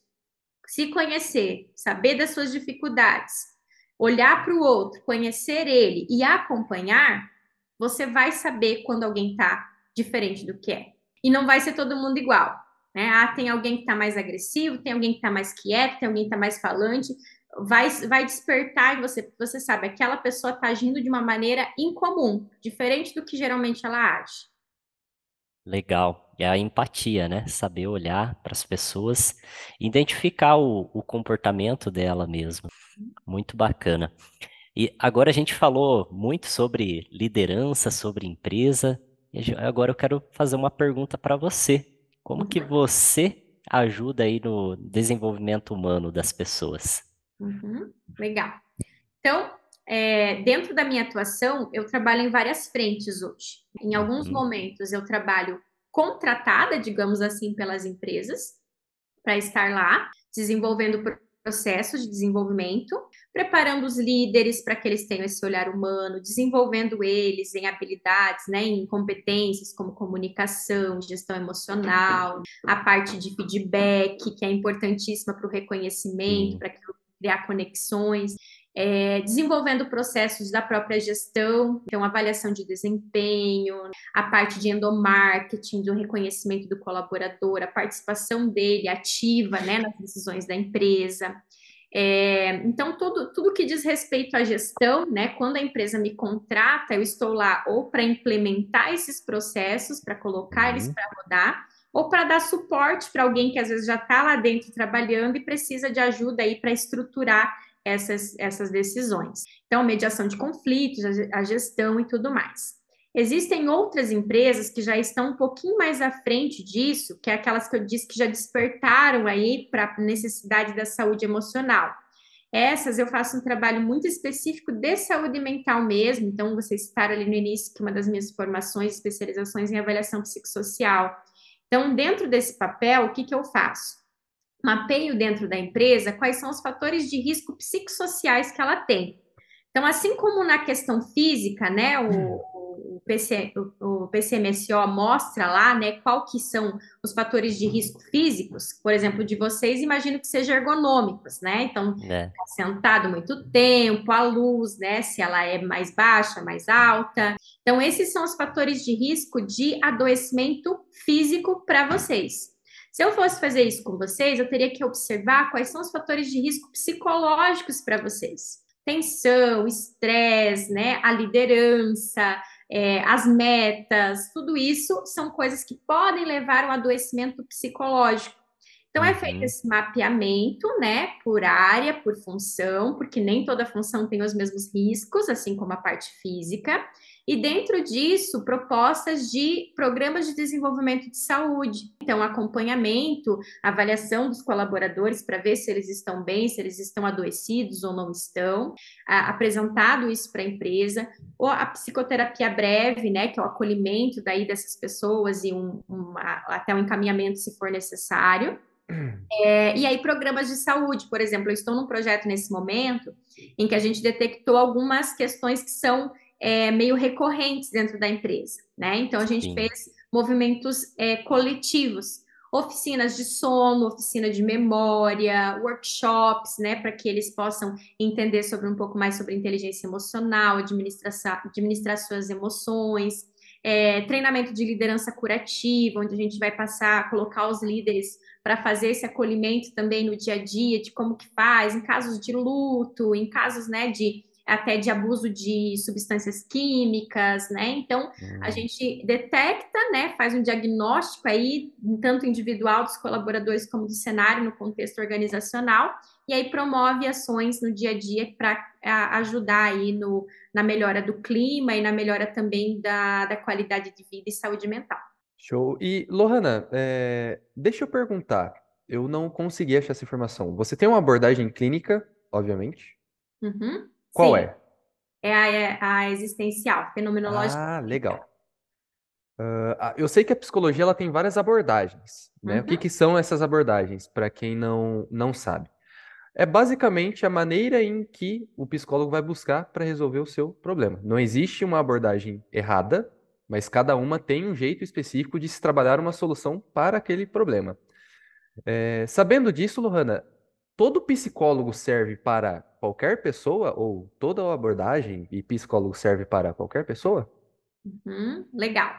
se conhecer, saber das suas dificuldades, olhar para o outro, conhecer ele e acompanhar, você vai saber quando alguém está diferente do que é. E não vai ser todo mundo igual. Né? Tem alguém que está mais agressivo, tem alguém que está mais quieto, tem alguém que está mais falante. vai despertar em você, porque você sabe, aquela pessoa está agindo de uma maneira incomum, diferente do que geralmente ela age. Legal. É a empatia, né? Saber olhar para as pessoas, identificar o comportamento dela mesmo. Muito bacana. E agora a gente falou muito sobre liderança, sobre empresa. Agora eu quero fazer uma pergunta para você. Como que você ajuda aí no desenvolvimento humano das pessoas? Uhum, legal. Então, dentro da minha atuação, eu trabalho em várias frentes hoje. Em alguns Uhum, momentos, eu trabalho contratada, digamos assim, pelas empresas, para estar lá, desenvolvendo processos de desenvolvimento, preparando os líderes para que eles tenham esse olhar humano, desenvolvendo eles em habilidades, né, em competências como comunicação, gestão emocional, a parte de feedback, que é importantíssima para o reconhecimento, sim. para criar conexões. Desenvolvendo processos da própria gestão, então avaliação de desempenho, a parte de endomarketing, do reconhecimento do colaborador, a participação dele ativa, né, nas decisões da empresa. Então, tudo que diz respeito à gestão, né, quando a empresa me contrata, eu estou lá ou para implementar esses processos, para colocar eles Uhum, para rodar, ou para dar suporte para alguém que às vezes já está lá dentro trabalhando e precisa de ajuda aí para estruturar essas decisões. Então, mediação de conflitos, a gestão e tudo mais. Existem outras empresas que já estão um pouquinho mais à frente disso, que é aquelas que eu disse que já despertaram aí para a necessidade da saúde emocional. Essas eu faço um trabalho muito específico de saúde mental mesmo, então vocês citaram ali no início que uma das minhas formações, especializações em avaliação psicossocial. Então, dentro desse papel, o que que eu faço? Mapeio dentro da empresa quais são os fatores de risco psicossociais que ela tem. Então, assim como na questão física, né, o PCMSO mostra lá, né, qual que são os fatores de risco físicos, por exemplo, de vocês, imagino que sejam ergonômicos, né? Então, né? ficar sentado muito tempo, a luz, né, se ela é mais baixa, mais alta. Então, esses são os fatores de risco de adoecimento físico para vocês. Se eu fosse fazer isso com vocês, eu teria que observar quais são os fatores de risco psicológicos para vocês. Tensão, estresse, né? A liderança, as metas, tudo isso são coisas que podem levar a um adoecimento psicológico. Então, é feito Uhum, esse mapeamento, né, por área, por função, porque nem toda função tem os mesmos riscos, assim como a parte física. E dentro disso, propostas de programas de desenvolvimento de saúde. Então, acompanhamento, avaliação dos colaboradores para ver se eles estão bem, se eles estão adoecidos ou não estão, apresentado isso para a empresa, ou a psicoterapia breve, né, que é o acolhimento daí dessas pessoas e até um encaminhamento se for necessário. E aí, programas de saúde, por exemplo, eu estou num projeto nesse momento em que a gente detectou algumas questões que são meio recorrentes dentro da empresa, né? Então, a gente sim. fez movimentos coletivos, oficinas de sono, oficina de memória, workshops, né, para que eles possam entender sobre um pouco mais sobre inteligência emocional, administrar suas emoções, treinamento de liderança curativa, onde a gente vai passar, colocar os líderes para fazer esse acolhimento também no dia a dia, de como que faz, em casos de luto, em casos, né, de até de abuso de substâncias químicas, né? Então, a Hum, gente detecta, né, faz um diagnóstico aí, tanto individual dos colaboradores como do cenário no contexto organizacional, e aí promove ações no dia a dia para ajudar aí na melhora do clima e na melhora também da qualidade de vida e saúde mental. Show. E, Lohana, deixa eu perguntar. Eu não consegui achar essa informação. Você tem uma abordagem clínica, obviamente. Uhum, Qual sim. é? É a existencial, fenomenológica. Ah, legal. Eu sei que a psicologia ela tem várias abordagens, né? O que Uhum, que são essas abordagens, para quem não sabe? É basicamente a maneira em que o psicólogo vai buscar para resolver o seu problema. Não existe uma abordagem errada, mas cada uma tem um jeito específico de se trabalhar uma solução para aquele problema. Sabendo disso, Lohana, todo psicólogo serve para qualquer pessoa ou toda abordagem e psicólogo serve para qualquer pessoa? legal.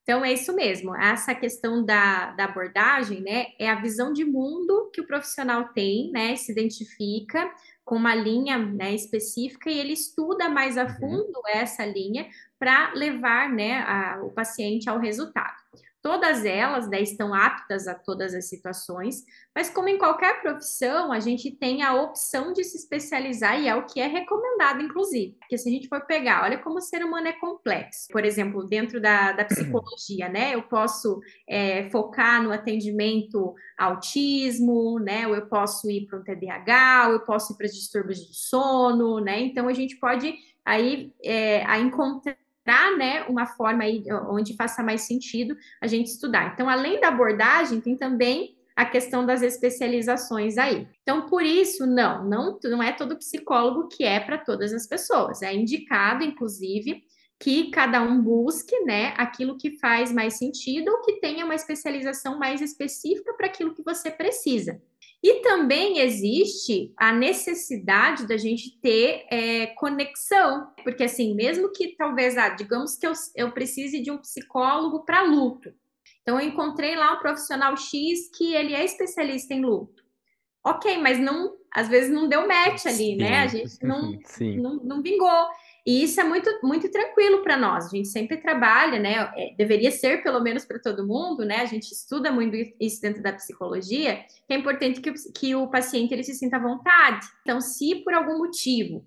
Então, é isso mesmo. Essa questão da abordagem, né, é a visão de mundo que o profissional tem, né, se identifica com uma linha, né, específica e ele estuda mais a Uhum. fundo essa linha para levar, né, o paciente ao resultado. Todas elas, né, estão aptas a todas as situações, mas como em qualquer profissão, a gente tem a opção de se especializar e é o que é recomendado, inclusive. Porque se a gente for pegar, olha como o ser humano é complexo. Por exemplo, dentro da psicologia, né? Eu posso focar no atendimento autismo, né? Ou eu posso ir para um TDAH, ou eu posso ir para distúrbios do sono, né? Então a gente pode aí encontrar, né, uma forma aí onde faça mais sentido a gente estudar. Então, além da abordagem, tem também a questão das especializações aí. Então, por isso, não é todo psicólogo que é para todas as pessoas. É indicado, inclusive, que cada um busque, né, aquilo que faz mais sentido ou que tenha uma especialização mais específica para aquilo que você precisa. E também existe a necessidade da gente ter conexão, porque assim, mesmo que talvez, digamos que eu precise de um psicólogo para luto. Então, eu encontrei lá um profissional X que ele é especialista em luto. Ok, mas não, às vezes não deu match ali, né? A Sim, gente não, Sim, não, não vingou. E isso é muito, muito tranquilo para nós. A gente sempre trabalha, né? Deveria ser pelo menos para todo mundo, né? A gente estuda muito isso dentro da psicologia, que é importante que o paciente ele se sinta à vontade. Então, se por algum motivo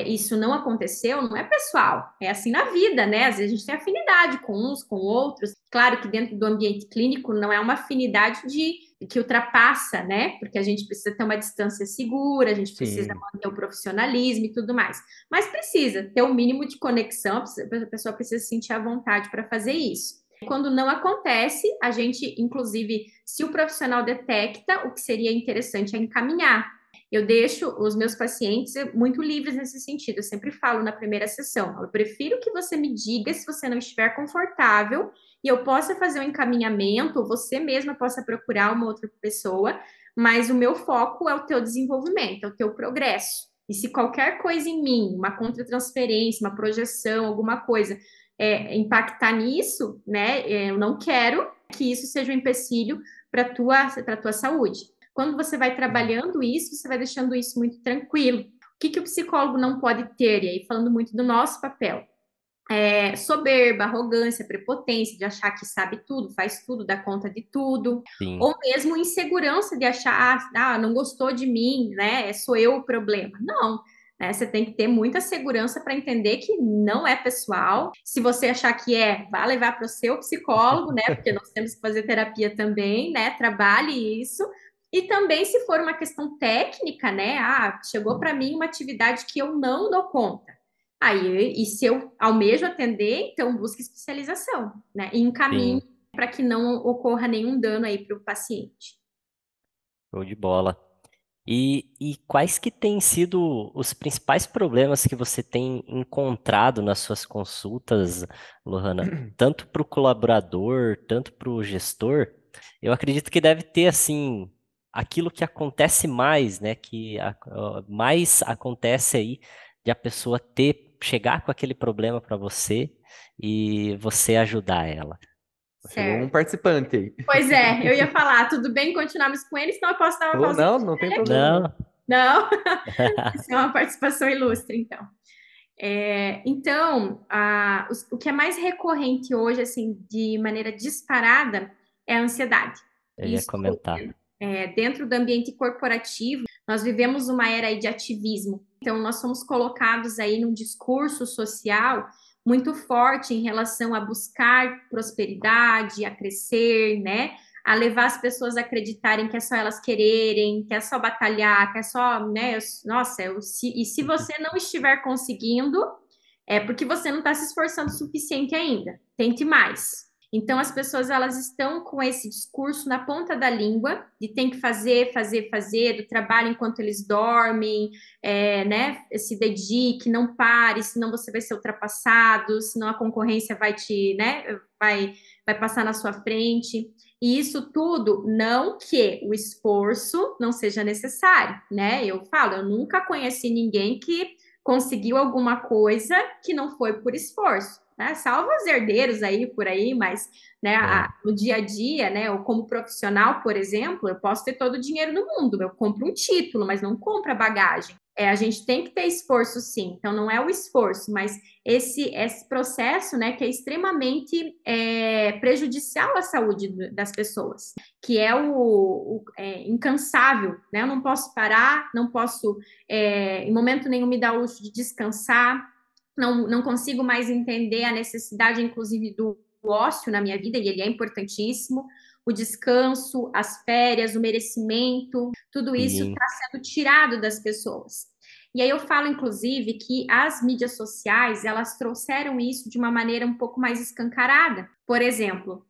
isso não aconteceu, não é pessoal, é assim na vida, né? Às vezes a gente tem afinidade com uns, com outros. Claro que dentro do ambiente clínico não é uma afinidade que ultrapassa, né? Porque a gente precisa ter uma distância segura, a gente precisa sim. manter o profissionalismo e tudo mais. Mas precisa ter um mínimo de conexão, a pessoa precisa sentir a vontade para fazer isso. Quando não acontece, a gente, inclusive, se o profissional detecta, o que seria interessante é encaminhar. Eu deixo os meus pacientes muito livres nesse sentido. Eu sempre falo na primeira sessão: eu prefiro que você me diga se você não estiver confortável e eu possa fazer um encaminhamento, ou você mesma possa procurar uma outra pessoa, mas o meu foco é o teu desenvolvimento, é o teu progresso. E se qualquer coisa em mim, uma contratransferência, uma projeção, alguma coisa, impactar nisso, né, eu não quero que isso seja um empecilho para tua saúde. Quando você vai trabalhando isso, você vai deixando isso muito tranquilo. O que o psicólogo não pode ter? E aí, falando muito do nosso papel, soberba, arrogância, prepotência, de achar que sabe tudo, faz tudo, dá conta de tudo, sim, ou mesmo insegurança de achar, não gostou de mim, né? Sou eu o problema. Não, né? Você tem que ter muita segurança para entender que não é pessoal. Se você achar que vá levar para o seu psicólogo, né? Porque nós temos que fazer terapia também, né? Trabalhe isso. E também, se for uma questão técnica, né? Chegou para mim uma atividade que eu não dou conta. Aí, e se eu almejo atender, então busque especialização, né? E encaminhe sim. para que não ocorra nenhum dano aí para o paciente. Show de bola. E quais que têm sido os principais problemas que você tem encontrado nas suas consultas, Lohana? Tanto para o colaborador, tanto para o gestor? Eu acredito que deve ter, assim, aquilo que acontece mais, né? Mais acontece aí de a pessoa chegar com aquele problema para você e você ajudar ela. Chegou um Certo. participante aí. Pois é, eu ia falar, tudo bem continuarmos com ele, senão eu posso dar uma Ou pausinha não, não tem problema não. Não? Não, isso é uma participação ilustre, então. Então, o que é mais recorrente hoje, assim, de maneira disparada, é a ansiedade. Eu ia Isso, comentar. dentro do ambiente corporativo, nós vivemos uma era aí de ativismo. Então, nós somos colocados aí num discurso social muito forte em relação a buscar prosperidade, a crescer, né? A levar as pessoas a acreditarem que é só elas quererem, que é só batalhar, que é só, né? Nossa, e se você não estiver conseguindo, é porque você não está se esforçando o suficiente ainda. Tente mais. Então, as pessoas elas estão com esse discurso na ponta da língua de tem que fazer, fazer, fazer, do trabalho enquanto eles dormem, né? Se dedique, não pare, senão você vai ser ultrapassado, senão a concorrência vai né? Vai passar na sua frente. E isso tudo não que o esforço não seja necessário, né? Eu falo, eu nunca conheci ninguém que conseguiu alguma coisa que não foi por esforço. né? Salvo os herdeiros aí por aí, mas né, É, no dia a dia, né? Ou como profissional, por exemplo, eu posso ter todo o dinheiro do mundo, eu compro um título, mas não compro a bagagem. A gente tem que ter esforço, sim. Então, não é o esforço, mas esse processo, né, que é extremamente prejudicial à saúde das pessoas, que é incansável, né? Eu não posso parar, não posso, em momento nenhum, me dar o luxo de descansar, não consigo mais entender a necessidade, inclusive, do ócio na minha vida, e ele é importantíssimo. O descanso, as férias, o merecimento, tudo isso sim, está sendo tirado das pessoas. E aí eu falo, inclusive, que as mídias sociais, elas trouxeram isso de uma maneira um pouco mais escancarada. Por exemplo,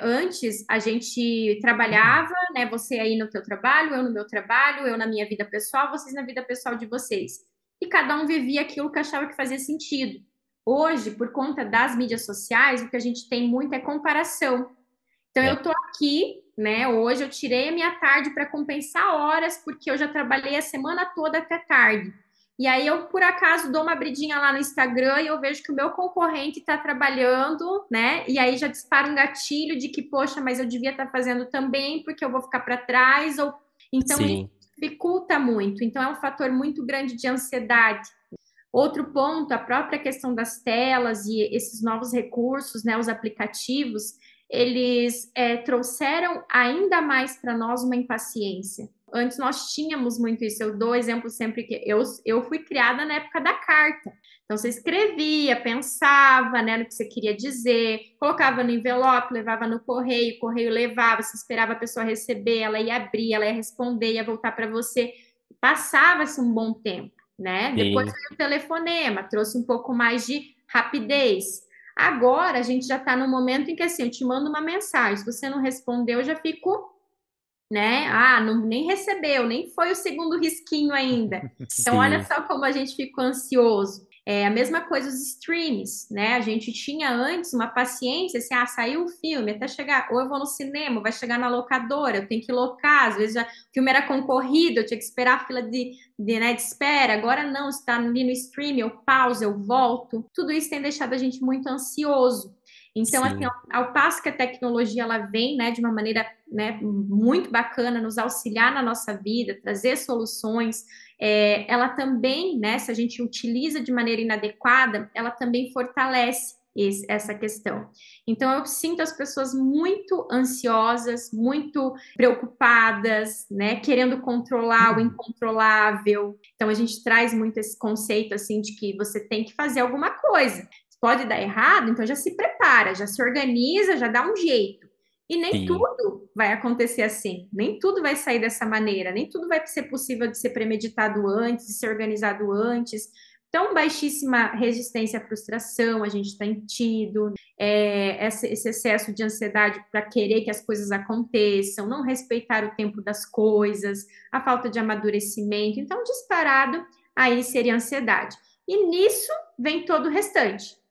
antes a gente trabalhava, né? Você aí no teu trabalho, eu no meu trabalho, eu na minha vida pessoal, vocês na vida pessoal de vocês. E cada um vivia aquilo que achava que fazia sentido. Hoje, por conta das mídias sociais, o que a gente tem muito é comparação. Então, eu é, estou aqui, né? Hoje eu tirei a minha tarde para compensar horas, porque eu já trabalhei a semana toda até tarde. E aí eu, por acaso, dou uma abridinha lá no Instagram e eu vejo que o meu concorrente está trabalhando, né? E aí já dispara um gatilho de que, poxa, mas eu devia estar fazendo também, porque eu vou ficar para trás. Então, isso sim, dificulta muito. Então, é um fator muito grande de ansiedade. Outro ponto, a própria questão das telas e esses novos recursos, né, os aplicativos, eles trouxeram ainda mais para nós uma impaciência. Antes nós tínhamos muito isso. Eu dou exemplo sempre que eu fui criada na época da carta. Então você escrevia, pensava, né, no que você queria dizer, colocava no envelope, levava no correio, o correio levava, você esperava a pessoa receber, ela ia abrir, ela ia responder, ia voltar para você. Passava-se um bom tempo, né? Depois sim, veio o telefonema, trouxe um pouco mais de rapidez. Agora a gente já está no momento em que assim, eu te mando uma mensagem, se você não respondeu, eu já fico, né? Ah, não, nem recebeu, nem foi o segundo risquinho ainda. Então, olha sim, só como a gente ficou ansioso. A mesma coisa os streams, né? A gente tinha antes uma paciência, assim, saiu o filme, até chegar, ou eu vou no cinema, vai chegar na locadora, eu tenho que locar, às vezes o filme era concorrido, eu tinha que esperar a fila de espera, agora não, está ali no stream, eu pauso, eu volto. Tudo isso tem deixado a gente muito ansioso. Então, assim, sim, ao passo que a tecnologia ela vem, né, de uma maneira, né, muito bacana, nos auxiliar na nossa vida, trazer soluções, ela também, né, se a gente utiliza de maneira inadequada, ela também fortalece essa questão. Então, eu sinto as pessoas muito ansiosas, muito preocupadas, né, querendo controlar o incontrolável. Então, a gente traz muito esse conceito, assim, de que você tem que fazer alguma coisa. Pode dar errado, então já se prepara, já se organiza, já dá um jeito. E nem sim, tudo vai acontecer assim, nem tudo vai sair dessa maneira, nem tudo vai ser possível de ser premeditado antes, de ser organizado antes. Então, baixíssima resistência à frustração, a gente tem tido, esse excesso de ansiedade para querer que as coisas aconteçam, não respeitar o tempo das coisas, a falta de amadurecimento. Então, disparado, aí seria ansiedade. E nisso vem todo o restante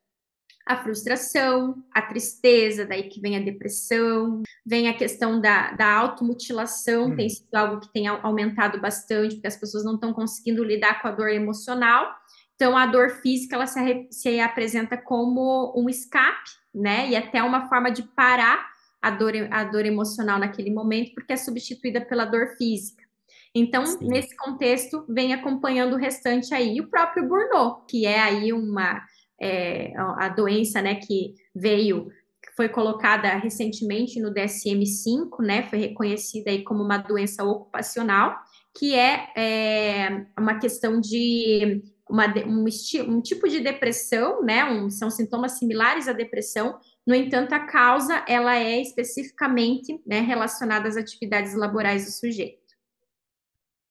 a frustração, a tristeza, daí que vem a depressão, vem a questão da automutilação, tem sido algo que tem aumentado bastante, porque as pessoas não estão conseguindo lidar com a dor emocional. Então, a dor física, ela se apresenta como um escape, né? E até uma forma de parar a dor emocional naquele momento, porque é substituída pela dor física. Então, sim. nesse contexto, vem acompanhando o restante aí, e o próprio burnout, que é aí a doença, né, que veio, que foi colocada recentemente no DSM-5, né, foi reconhecida aí como uma doença ocupacional, que é uma questão de um tipo de depressão, né, são sintomas similares à depressão, no entanto, a causa, ela é especificamente, né, relacionada às atividades laborais do sujeito.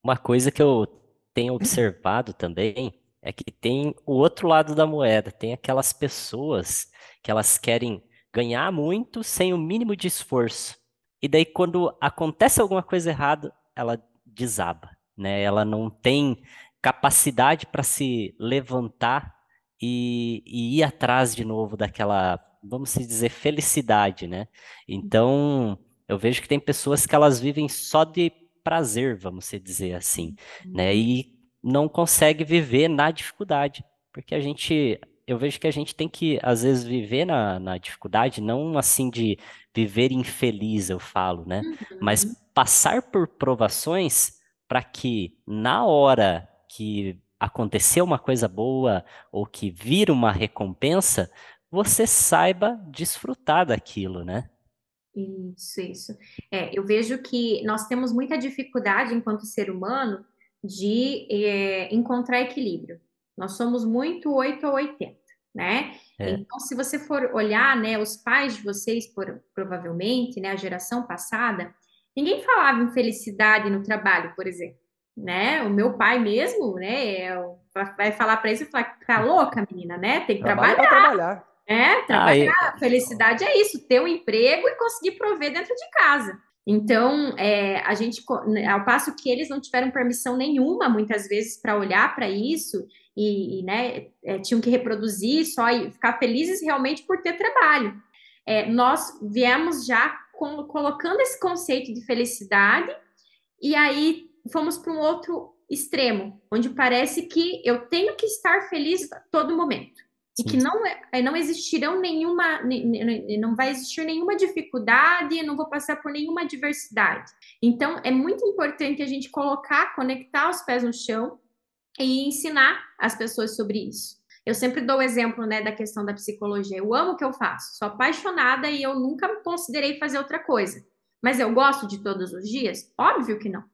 Uma coisa que eu tenho observado também é que tem o outro lado da moeda, tem aquelas pessoas que elas querem ganhar muito sem o mínimo de esforço. E daí quando acontece alguma coisa errada, ela desaba, né? Ela não tem capacidade para se levantar e ir atrás de novo daquela, vamos se dizer, felicidade, né? Então, eu vejo que tem pessoas que elas vivem só de prazer, vamos se dizer assim, né? E não consegue viver na dificuldade, porque a gente eu vejo que a gente tem que, às vezes, viver na dificuldade, não assim de viver infeliz, eu falo, né? Mas Uhum. passar por provações para que na hora que acontecer uma coisa boa ou que vir uma recompensa, você saiba desfrutar daquilo, né? Isso. Eu vejo que nós temos muita dificuldade, enquanto ser humano, de encontrar equilíbrio. Nós somos muito 8 ou 80, né? É, Então, se você for olhar, né, os pais de vocês, provavelmente, né, a geração passada, ninguém falava em felicidade no trabalho, por exemplo, né? O meu pai mesmo, né, vai falar para isso e falar, tá louca, menina, né? Tem que Trabalho trabalhar. para trabalhar. Ah, Trabalhar, felicidade é isso, ter um emprego e conseguir prover dentro de casa. Então, a gente, ao passo que eles não tiveram permissão nenhuma, muitas vezes, para olhar para isso né, tinham que reproduzir só e ficar felizes realmente por ter trabalho. Nós viemos já colocando esse conceito de felicidade e aí fomos para um outro extremo, onde parece que eu tenho que estar feliz a todo momento. E que sim. não existirão não vai existir nenhuma dificuldade, eu não vou passar por nenhuma adversidade. Então, é muito importante a gente conectar os pés no chão e ensinar as pessoas sobre isso. Eu sempre dou o exemplo, né, da questão da psicologia. Eu amo o que eu faço, sou apaixonada e eu nunca considerei fazer outra coisa. Mas eu gosto de todos os dias? Óbvio que não.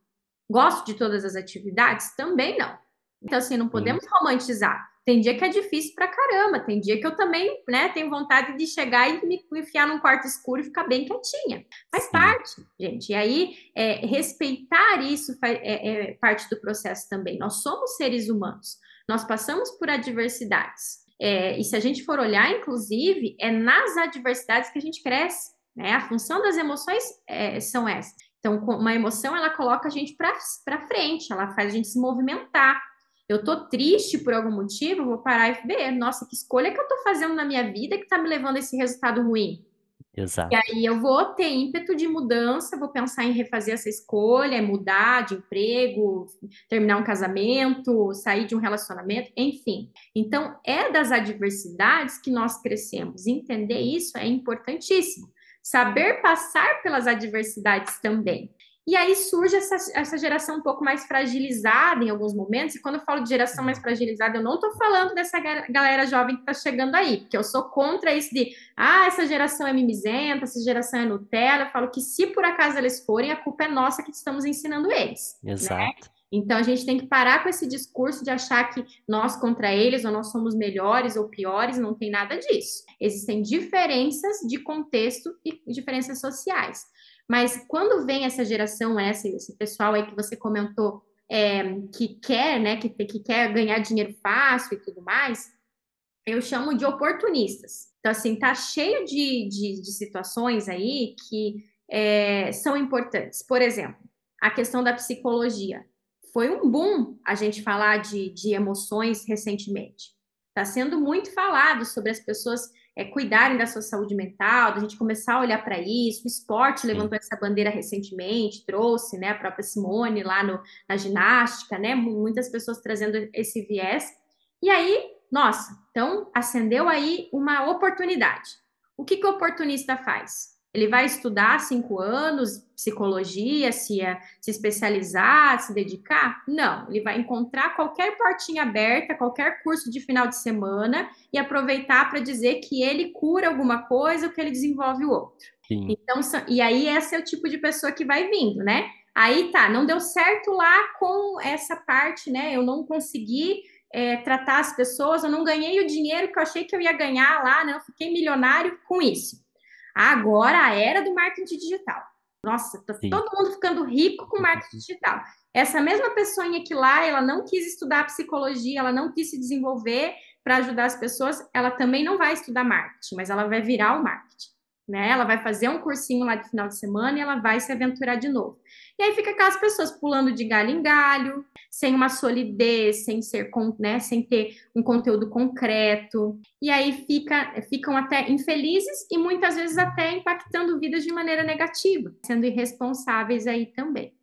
Gosto de todas as atividades? Também não. Então, assim, não Sim, podemos romantizar. Tem dia que é difícil pra caramba, tem dia que eu também, né, tenho vontade de chegar e me enfiar num quarto escuro e ficar bem quietinha. Faz sim. parte, gente. E aí, respeitar isso é parte do processo também. Nós somos seres humanos, nós passamos por adversidades. E se a gente for olhar, inclusive, é nas adversidades que a gente cresce, né? A função das emoções são essas. Então, uma emoção, ela coloca a gente para frente, ela faz a gente se movimentar. Eu tô triste por algum motivo, vou parar e ver, nossa, que escolha que eu tô fazendo na minha vida que tá me levando a esse resultado ruim. E Exato. aí eu vou ter ímpeto de mudança, vou pensar em refazer essa escolha, mudar de emprego, terminar um casamento, sair de um relacionamento, enfim. Então, é das adversidades que nós crescemos. Entender isso é importantíssimo. Saber passar pelas adversidades também. E aí surge essa geração um pouco mais fragilizada em alguns momentos, e quando eu falo de geração mais fragilizada, eu não estou falando dessa galera jovem que está chegando aí, porque eu sou contra isso de essa geração é mimizenta, essa geração é Nutella. Eu falo que se por acaso eles forem, a culpa é nossa que estamos ensinando eles, né? Exato. Então a gente tem que parar com esse discurso de achar que nós contra eles ou nós somos melhores ou piores, não tem nada disso. Existem diferenças de contexto e diferenças sociais. Mas quando vem essa geração, esse pessoal aí que você comentou, que quer, né, que quer ganhar dinheiro fácil e tudo mais, eu chamo de oportunistas. Então, assim, tá cheio de situações aí que são importantes. Por exemplo, a questão da psicologia. Foi um boom a gente falar de emoções recentemente. Está sendo muito falado sobre as pessoas cuidarem da sua saúde mental, da gente começar a olhar para isso. O esporte Sim. levantou essa bandeira recentemente, trouxe, né, a própria Simone lá na ginástica, né, muitas pessoas trazendo esse viés. E aí, nossa, então acendeu aí uma oportunidade. O que o oportunista faz? Ele vai estudar 5 anos, psicologia, se especializar, se dedicar? Não, ele vai encontrar qualquer portinha aberta, qualquer curso de final de semana e aproveitar para dizer que ele cura alguma coisa ou que ele desenvolve o outro. Sim. Então, e aí esse é o tipo de pessoa que vai vindo, né? Aí tá, não deu certo lá com essa parte, né? Eu não consegui tratar as pessoas, eu não ganhei o dinheiro que eu achei que eu ia ganhar lá, né? Eu fiquei milionário com isso. Agora a era do marketing digital. Nossa, tá Sim. todo mundo ficando rico com marketing digital. Essa mesma pessoinha que lá, ela não quis estudar psicologia, ela não quis se desenvolver para ajudar as pessoas, ela também não vai estudar marketing, mas ela vai virar o marketing, né? Ela vai fazer um cursinho lá de final de semana e ela vai se aventurar de novo. E aí fica aquelas pessoas pulando de galho em galho, sem uma solidez, né, sem ter um conteúdo concreto. E aí ficam até infelizes e muitas vezes até impactando vidas de maneira negativa, sendo irresponsáveis aí também.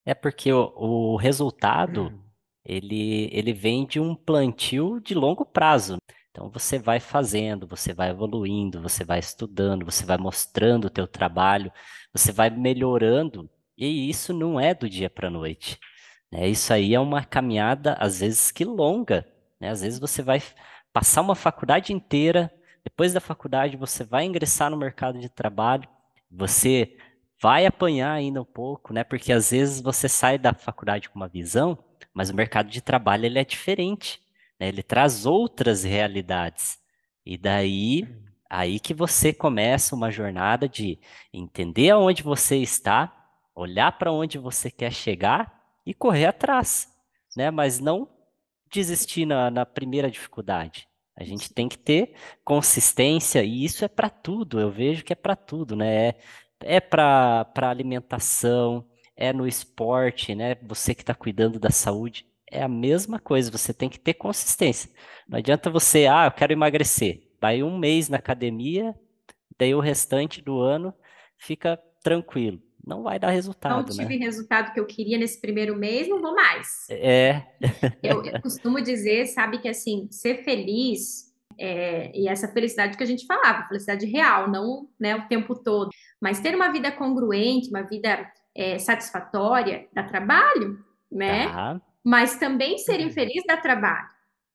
É porque o resultado, ele vem de um plantio de longo prazo. Então você vai fazendo, você vai evoluindo, você vai estudando, você vai mostrando o teu trabalho, você vai melhorando, e isso não é do dia para a noite, né? Isso aí é uma caminhada, às vezes, que longa, né? Às vezes você vai passar uma faculdade inteira, depois da faculdade você vai ingressar no mercado de trabalho, você vai apanhar ainda um pouco, né? Porque às vezes você sai da faculdade com uma visão, mas o mercado de trabalho ele é diferente, né? Ele traz outras realidades. E daí, aí que você começa uma jornada de entender aonde você está, olhar para onde você quer chegar e correr atrás, né? Mas não desistir na primeira dificuldade. A gente tem que ter consistência e isso é para tudo. Eu vejo que é para tudo, né? É para alimentação, é no esporte, né? Você que está cuidando da saúde, é a mesma coisa. Você tem que ter consistência. Não adianta você, eu quero emagrecer. Vai um mês na academia, daí o restante do ano fica tranquilo. Não vai dar Não resultado, tive né? resultado que eu queria nesse primeiro mês, não vou mais. É, Eu costumo dizer, sabe, que assim, ser feliz, e essa felicidade que a gente falava, felicidade real, não, né, o tempo todo, mas ter uma vida congruente, uma vida satisfatória, dá trabalho, né? tá. Mas também ser infeliz dá trabalho,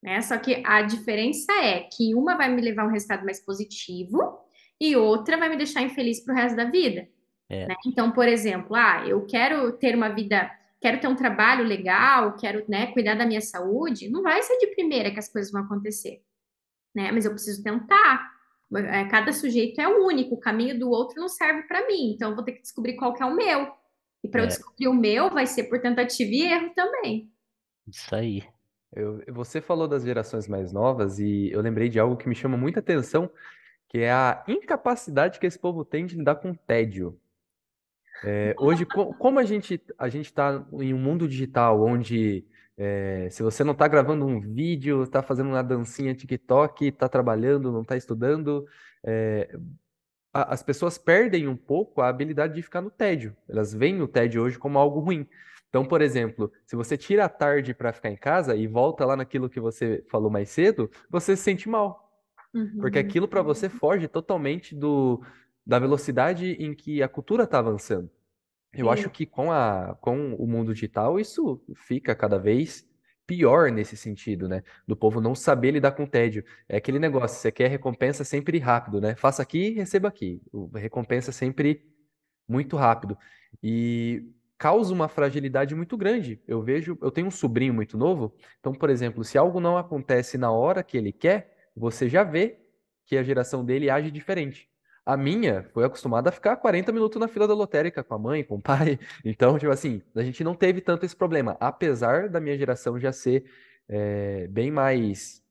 né? Só que a diferença é que uma vai me levar a um resultado mais positivo e outra vai me deixar infeliz pro resto da vida, É, né? Então, por exemplo, eu quero ter uma vida, quero ter um trabalho legal, quero, né, cuidar da minha saúde, não vai ser de primeira que as coisas vão acontecer, né? Mas eu preciso tentar. Cada sujeito é único, o caminho do outro não serve para mim, então eu vou ter que descobrir qual que é o meu. E para eu é, descobrir o meu, vai ser por tentativa e erro também. isso aí. Você falou das gerações mais novas e eu lembrei de algo que me chama muita atenção, que é a incapacidade que esse povo tem de lidar com tédio. Hoje, como a gente está em um mundo digital onde se você não está gravando um vídeo, está fazendo uma dancinha TikTok, está trabalhando, não está estudando, é, as pessoas perdem um pouco a habilidade de ficar no tédio. Elas veem o tédio hoje como algo ruim. Então, por exemplo, se você tira a tarde para ficar em casa e volta lá naquilo que você falou mais cedo, você se sente mal. Porque Uhum. aquilo para você foge totalmente da velocidade em que a cultura está avançando. Eu acho É, que com o mundo digital isso fica cada vez pior nesse sentido, né? Do povo não saber lidar com o tédio. É aquele negócio, você quer recompensa sempre rápido, né? Faça aqui, receba aqui. Recompensa sempre muito rápido. E causa uma fragilidade muito grande. Eu tenho um sobrinho muito novo, então, por exemplo, se algo não acontece na hora que ele quer, você já vê que a geração dele age diferente. A minha foi acostumada a ficar 40 minutos na fila da lotérica com a mãe, com o pai. Então, tipo assim, a gente não teve tanto esse problema, apesar da minha geração já ser bem mais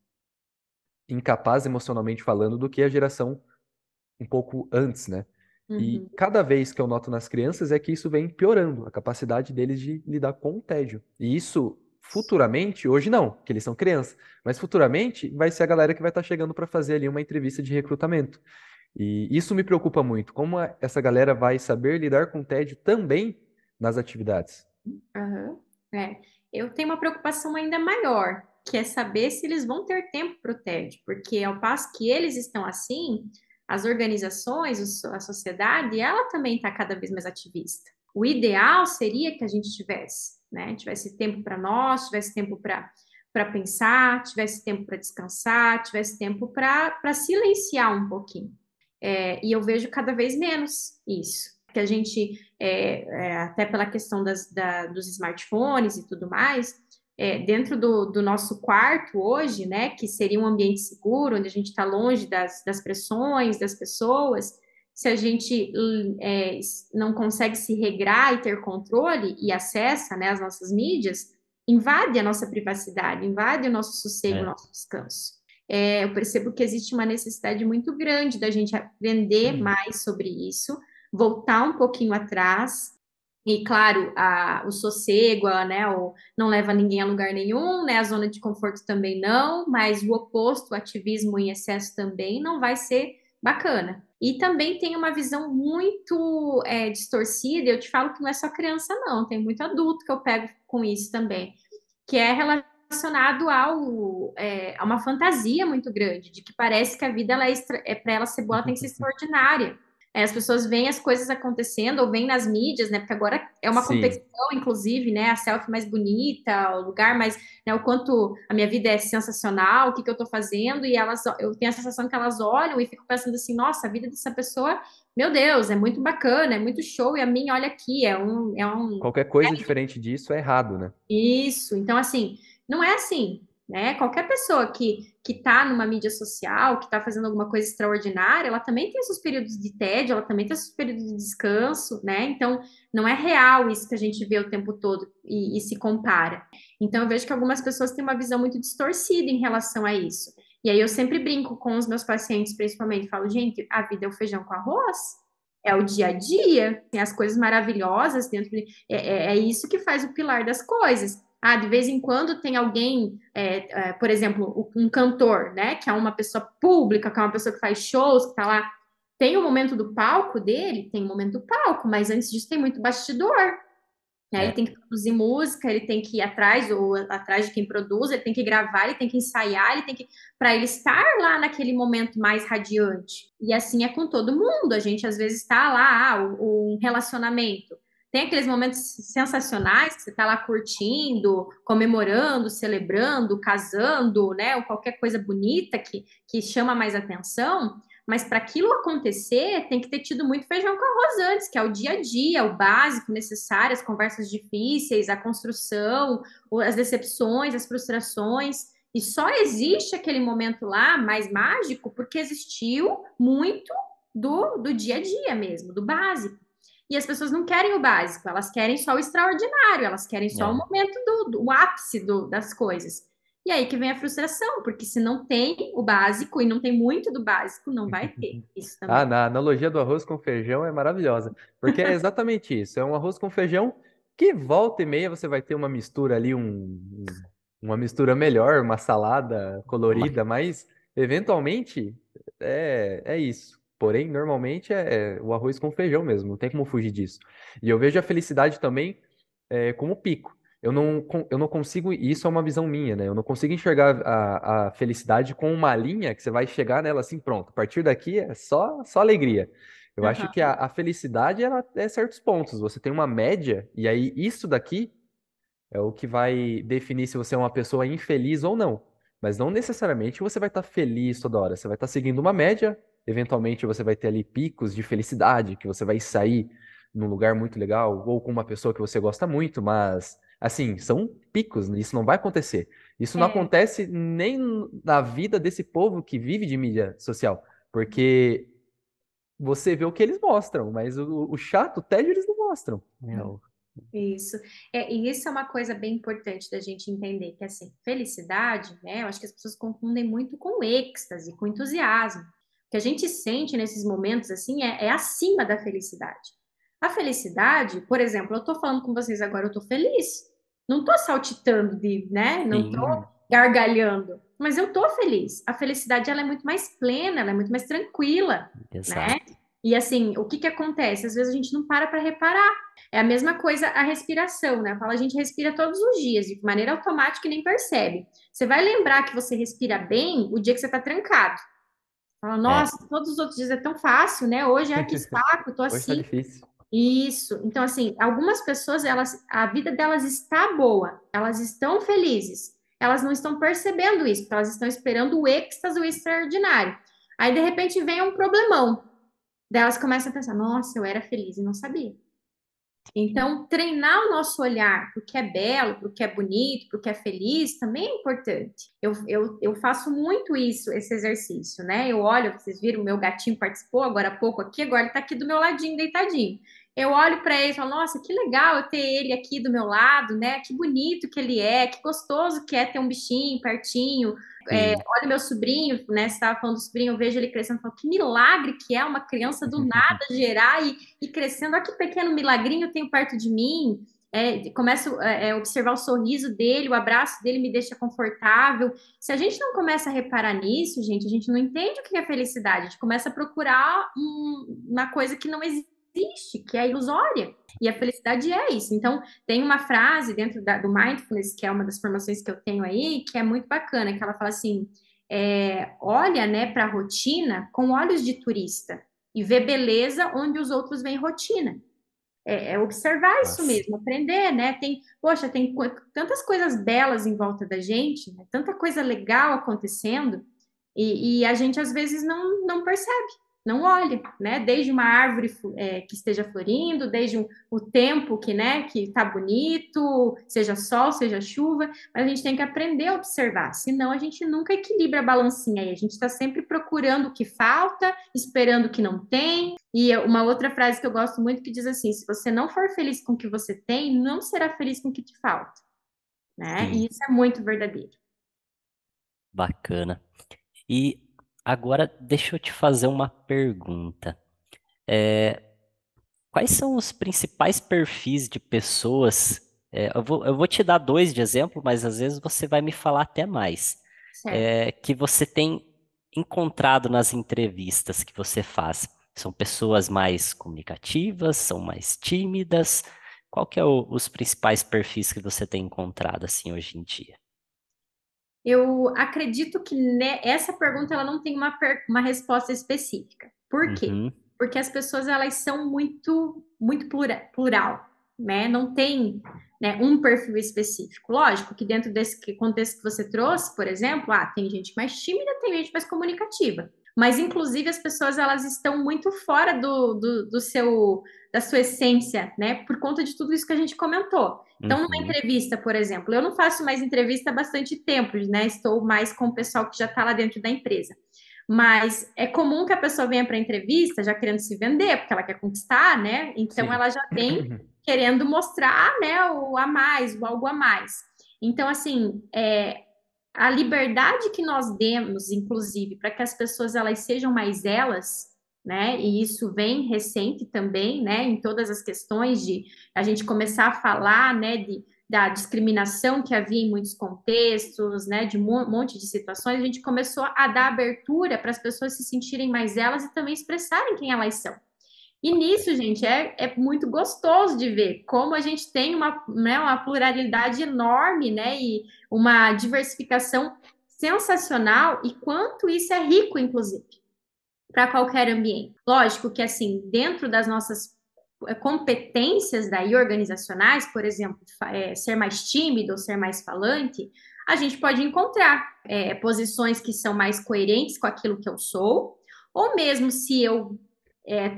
incapaz emocionalmente falando do que a geração um pouco antes, né? E uhum. cada vez que eu noto nas crianças é que isso vem piorando, a capacidade deles de lidar com o tédio. E isso futuramente, hoje não, que eles são crianças, mas futuramente vai ser a galera que vai estar chegando para fazer ali uma entrevista de recrutamento. E isso me preocupa muito, como essa galera vai saber lidar com o tédio também nas atividades. Aham. É. Eu tenho uma preocupação ainda maior, que é saber se eles vão ter tempo para o TED, porque ao passo que eles estão assim, as organizações, a sociedade, ela também está cada vez mais ativista. O ideal seria que a gente tivesse, né? Tivesse tempo para nós, tivesse tempo para pensar, tivesse tempo para descansar, tivesse tempo para silenciar um pouquinho. E eu vejo cada vez menos isso. Que a gente, até pela questão dos smartphones e tudo mais, dentro do nosso quarto hoje, né, que seria um ambiente seguro, onde a gente está longe das pressões das pessoas, se a gente não consegue se regrar e ter controle e acessa, né, as nossas mídias, invade a nossa privacidade, invade o nosso sossego, o É. nosso descanso. Eu percebo que existe uma necessidade muito grande da gente aprender mais sobre isso, voltar um pouquinho atrás. E claro, o sossego, né, não leva ninguém a lugar nenhum, né, a zona de conforto também não, mas o oposto, o ativismo em excesso também não vai ser bacana. E também tem uma visão muito distorcida, eu te falo que não é só criança não, tem muito adulto que eu pego com isso também, que é relacionado a uma fantasia muito grande, de que parece que a vida para ela ser boa, ela tem que ser extraordinária. As pessoas veem as coisas acontecendo, ou veem nas mídias, né? Porque agora é uma Sim. competição, inclusive, né? A selfie mais bonita, o lugar mais, né? O quanto a minha vida é sensacional, o que que eu tô fazendo, e eu tenho a sensação que elas olham e ficam pensando assim, nossa, a vida dessa pessoa, meu Deus, é muito bacana, é muito show, e a minha, olha aqui, é um Qualquer coisa diferente disso é errado, né? isso. Então, assim, não é assim, né? Qualquer pessoa que tá numa mídia social, que tá fazendo alguma coisa extraordinária, ela também tem seus períodos de tédio, ela também tem seus períodos de descanso, né? Então, não é real isso que a gente vê o tempo todo e se compara. Então, eu vejo que algumas pessoas têm uma visão muito distorcida em relação a isso. E aí eu sempre brinco com os meus pacientes, principalmente, falo, gente, a vida é o feijão com arroz. É o dia a dia, tem as coisas maravilhosas dentro é isso que faz o pilar das coisas. Ah, de vez em quando tem alguém, por exemplo, um cantor, né, que é uma pessoa pública, que é uma pessoa que faz shows, que tá lá. Tem o momento do palco dele, tem o momento do palco, mas antes disso tem muito bastidor. Né? Ele É. tem que produzir música, ele tem que ir atrás, ou atrás de quem produz, ele tem que gravar, ele tem que ensaiar, ele tem que. Para ele estar lá naquele momento mais radiante. E assim é com todo mundo. A gente às vezes está lá, um relacionamento. Tem aqueles momentos sensacionais que você está lá curtindo, comemorando, celebrando, casando, né? Ou qualquer coisa bonita que chama mais atenção. Mas para aquilo acontecer, tem que ter tido muito feijão com arroz antes, que é o dia a dia, o básico necessário, as conversas difíceis, a construção, as decepções, as frustrações. E só existe aquele momento lá mais mágico porque existiu muito do dia a dia mesmo, do básico. E as pessoas não querem o básico, elas querem só o extraordinário, elas querem só o É. momento do ápice das coisas. E aí que vem a frustração, porque se não tem o básico e não tem muito do básico, não vai ter isso Ah, também. na analogia do arroz com feijão é maravilhosa, porque é exatamente isso. É um arroz com feijão que volta e meia você vai ter uma mistura ali, uma mistura melhor, uma salada Uma- colorida, mas eventualmente é isso. Porém, normalmente é o arroz com feijão mesmo, não tem como fugir disso. E eu vejo a felicidade também como pico. Eu não consigo, e isso é uma visão minha, né? Eu não consigo enxergar a felicidade com uma linha que você vai chegar nela assim, pronto. A partir daqui é só alegria. Eu acho que Aham. a felicidade ela é certos pontos. Você tem uma média, e aí isso daqui é o que vai definir se você é uma pessoa infeliz ou não. Mas não necessariamente você vai estar feliz toda hora. Você vai estar seguindo uma média, eventualmente você vai ter ali picos de felicidade, que você vai sair num lugar muito legal, ou com uma pessoa que você gosta muito, mas assim, são picos, isso não vai acontecer. Isso não É, acontece nem na vida desse povo que vive de mídia social, porque você vê o que eles mostram, mas o chato, o tédio, eles não mostram. isso. E isso é uma coisa bem importante da gente entender, que assim, felicidade, né? Eu acho que as pessoas confundem muito com êxtase, com entusiasmo. O que a gente sente nesses momentos, assim, é acima da felicidade. A felicidade, por exemplo, eu tô falando com vocês agora, eu tô feliz. Não tô saltitando né? Não tô Sim, gargalhando, mas eu tô feliz. A felicidade, ela é muito mais plena, ela é muito mais tranquila, né? exato. E assim, o que que acontece? Às vezes a gente não para reparar. É a mesma coisa a respiração, né? Eu falo, a gente respira todos os dias, de maneira automática e nem percebe. Você vai lembrar que você respira bem o dia que você está trancado. Fala, É, nossa, todos os outros dias é tão fácil, né? Hoje, que saco, tô Hoje tá assim. difícil. Isso. Então, assim, algumas pessoas, a vida delas está boa, elas estão felizes, elas não estão percebendo isso, porque elas estão esperando o êxtase, o extraordinário. Aí, de repente, vem um problemão. Daí elas começam a pensar, nossa, eu era feliz e não sabia. Então, treinar o nosso olhar para o que é belo, para o que é bonito, para o que é feliz, também é importante. Eu faço muito isso, esse exercício, né? Eu olho, vocês viram, o meu gatinho participou agora há pouco aqui, agora ele está aqui do meu ladinho, deitadinho. Eu olho para ele e falo, nossa, que legal eu ter ele aqui do meu lado, né? Que bonito que ele é, que gostoso que é ter um bichinho pertinho. sim. Olha meu sobrinho, né? Você estava falando do sobrinho, eu vejo ele crescendo, eu falo, que milagre que é uma criança do nada gerar e crescendo. Olha que pequeno milagrinho eu tenho perto de mim. Começo a observar o sorriso dele, o abraço dele me deixa confortável. Se a gente não começa a reparar nisso, gente, a gente não entende o que é felicidade. A gente começa a procurar uma coisa que não existe. existe, que é ilusória. E a felicidade é isso. Então, tem uma frase dentro do Mindfulness, que é uma das formações que eu tenho aí, que é muito bacana, que ela fala assim, olha, né, para a rotina com olhos de turista e vê beleza onde os outros veem rotina. É observar isso Nossa, mesmo, aprender, né? Poxa, tem tantas coisas belas em volta da gente, né? Tanta coisa legal acontecendo, e a gente às vezes não percebe, não olha, né? Desde uma árvore que esteja florindo, desde o tempo né, que está bonito, seja sol, seja chuva, mas a gente tem que aprender a observar, senão a gente nunca equilibra a balancinha aí, a gente está sempre procurando o que falta, esperando o que não tem. E uma outra frase que eu gosto muito que diz assim: se você não for feliz com o que você tem, não será feliz com o que te falta, né? E sim, isso é muito verdadeiro. bacana. E agora deixa eu te fazer uma pergunta. É, quais são os principais perfis de pessoas? Eu vou te dar dois de exemplo, mas às vezes você vai me falar até mais. Certo. Que você tem encontrado nas entrevistas que você faz? São pessoas mais comunicativas, são mais tímidas? Qual que é os principais perfis que você tem encontrado assim hoje em dia? Eu acredito que essa pergunta ela não tem uma resposta específica. Por quê? Uhum, Porque as pessoas elas são muito plural, né? Não tem, né, um perfil específico. Lógico que dentro desse contexto que você trouxe, por exemplo, tem gente mais tímida, tem gente mais comunicativa. Mas, inclusive, as pessoas elas estão muito fora da sua essência, né? Por conta de tudo isso que a gente comentou. Então, numa uhum, entrevista, por exemplo, eu não faço mais entrevista há bastante tempo, né? Estou mais com o pessoal que já está lá dentro da empresa. Mas é comum que a pessoa venha para a entrevista já querendo se vender, porque ela quer conquistar, né? Então, Sim. ela já vem querendo mostrar, né, o a mais, o algo a mais. Então, assim, a liberdade que nós demos, inclusive, para que as pessoas elas sejam mais elas, né? E isso vem recente também, né? Em todas as questões de a gente começar a falar, né? Da discriminação que havia em muitos contextos, né? De um monte de situações, a gente começou a dar abertura para as pessoas se sentirem mais elas e também expressarem quem elas são. E nisso, gente, é muito gostoso de ver como a gente tem uma pluralidade enorme, né? E uma diversificação sensacional e quanto isso é rico, inclusive, para qualquer ambiente. Lógico que, assim, dentro das nossas competências daí organizacionais, por exemplo, ser mais tímido ou ser mais falante, a gente pode encontrar posições que são mais coerentes com aquilo que eu sou, ou mesmo se eu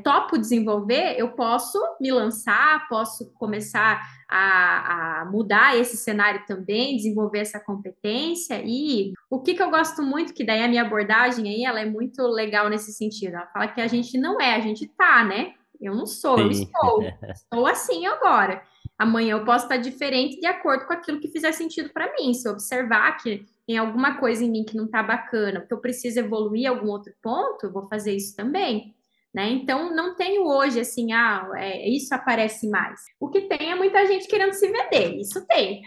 topo desenvolver, eu posso me lançar, posso começar a mudar esse cenário também, desenvolver essa competência. E o que eu gosto muito, que daí a minha abordagem aí, ela é muito legal nesse sentido. Ela fala que a gente não é, a gente tá, né? Eu não sou, eu sim, estou. Estou assim agora. Amanhã eu posso estar diferente de acordo com aquilo que fizer sentido para mim. Se eu observar que tem alguma coisa em mim que não está bacana, que eu preciso evoluir algum outro ponto, eu vou fazer isso também. Né? Então, não tenho hoje assim, isso aparece mais. O que tem é muita gente querendo se vender, isso tem.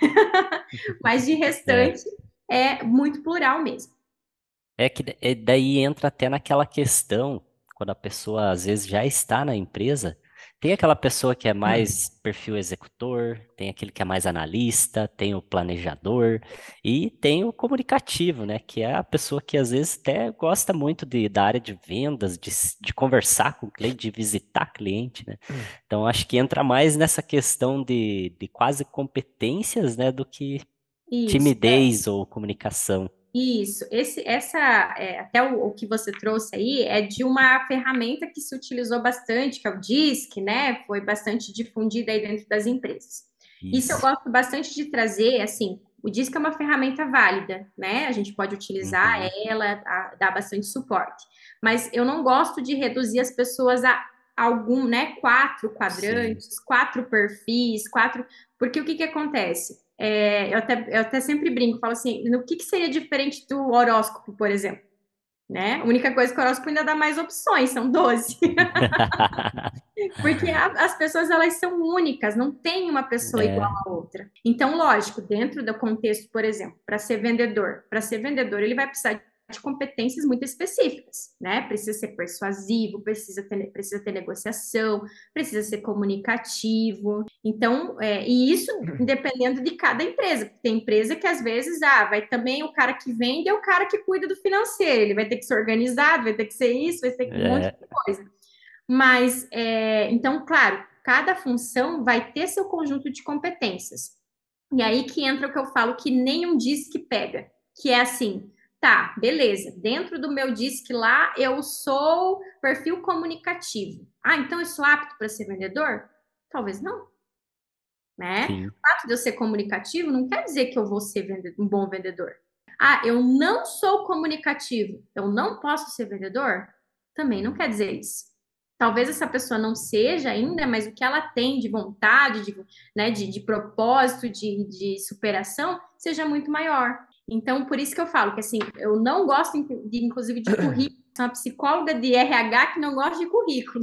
Mas de é. restante, é muito plural mesmo. Daí entra até naquela questão, quando a pessoa às vezes já está na empresa, tem aquela pessoa que é mais perfil executor, tem aquele que é mais analista, tem o planejador e tem o comunicativo, né? Que é a pessoa que às vezes até gosta muito da área de vendas, de conversar com o cliente, de visitar cliente, né? Então acho que entra mais nessa questão de quase competências, né, do que Isso. timidez ou comunicação. Isso, até o que você trouxe aí é de uma ferramenta que se utilizou bastante, que é o DISC, né? Foi bastante difundida aí dentro das empresas. Isso eu Isso. gosto bastante de trazer, assim, o DISC é uma ferramenta válida, né? A gente pode utilizar Uhum. ela, dar bastante suporte. Mas eu não gosto de reduzir as pessoas a algum, né? 4 Sim. quadrantes, 4 perfis, porque o que acontece? Eu até sempre brinco, falo assim, no que seria diferente do horóscopo, por exemplo, né? A única coisa que o horóscopo ainda dá mais opções, são 12. Porque as pessoas, elas são únicas, não tem uma pessoa igual É, a outra. Então, lógico, dentro do contexto, por exemplo, para ser vendedor, ele vai precisar de competências muito específicas, né? Precisa ser persuasivo, precisa ter negociação, precisa ser comunicativo. Então, e isso dependendo de cada empresa. Tem empresa que às vezes, vai também o cara que vende é o cara que cuida do financeiro, ele vai ter que ser organizado, vai ter que ser isso, vai ter que um monte de coisa. Mas, então, claro, cada função vai ter seu conjunto de competências. E aí que entra o que eu falo que nenhum diz que pega, que é assim, tá, beleza, dentro do meu DISC lá, eu sou perfil comunicativo. Então eu sou apto para ser vendedor? Talvez não, né? Sim. O fato de eu ser comunicativo não quer dizer que eu vou ser um bom vendedor. Eu não sou comunicativo, eu não posso ser vendedor? Também não quer dizer isso. Talvez essa pessoa não seja ainda, mas o que ela tem de vontade, de propósito, de superação, seja muito maior. Então, por isso que eu falo que, assim, eu não gosto, inclusive, de currículo. Sou uma psicóloga de RH que não gosta de currículo.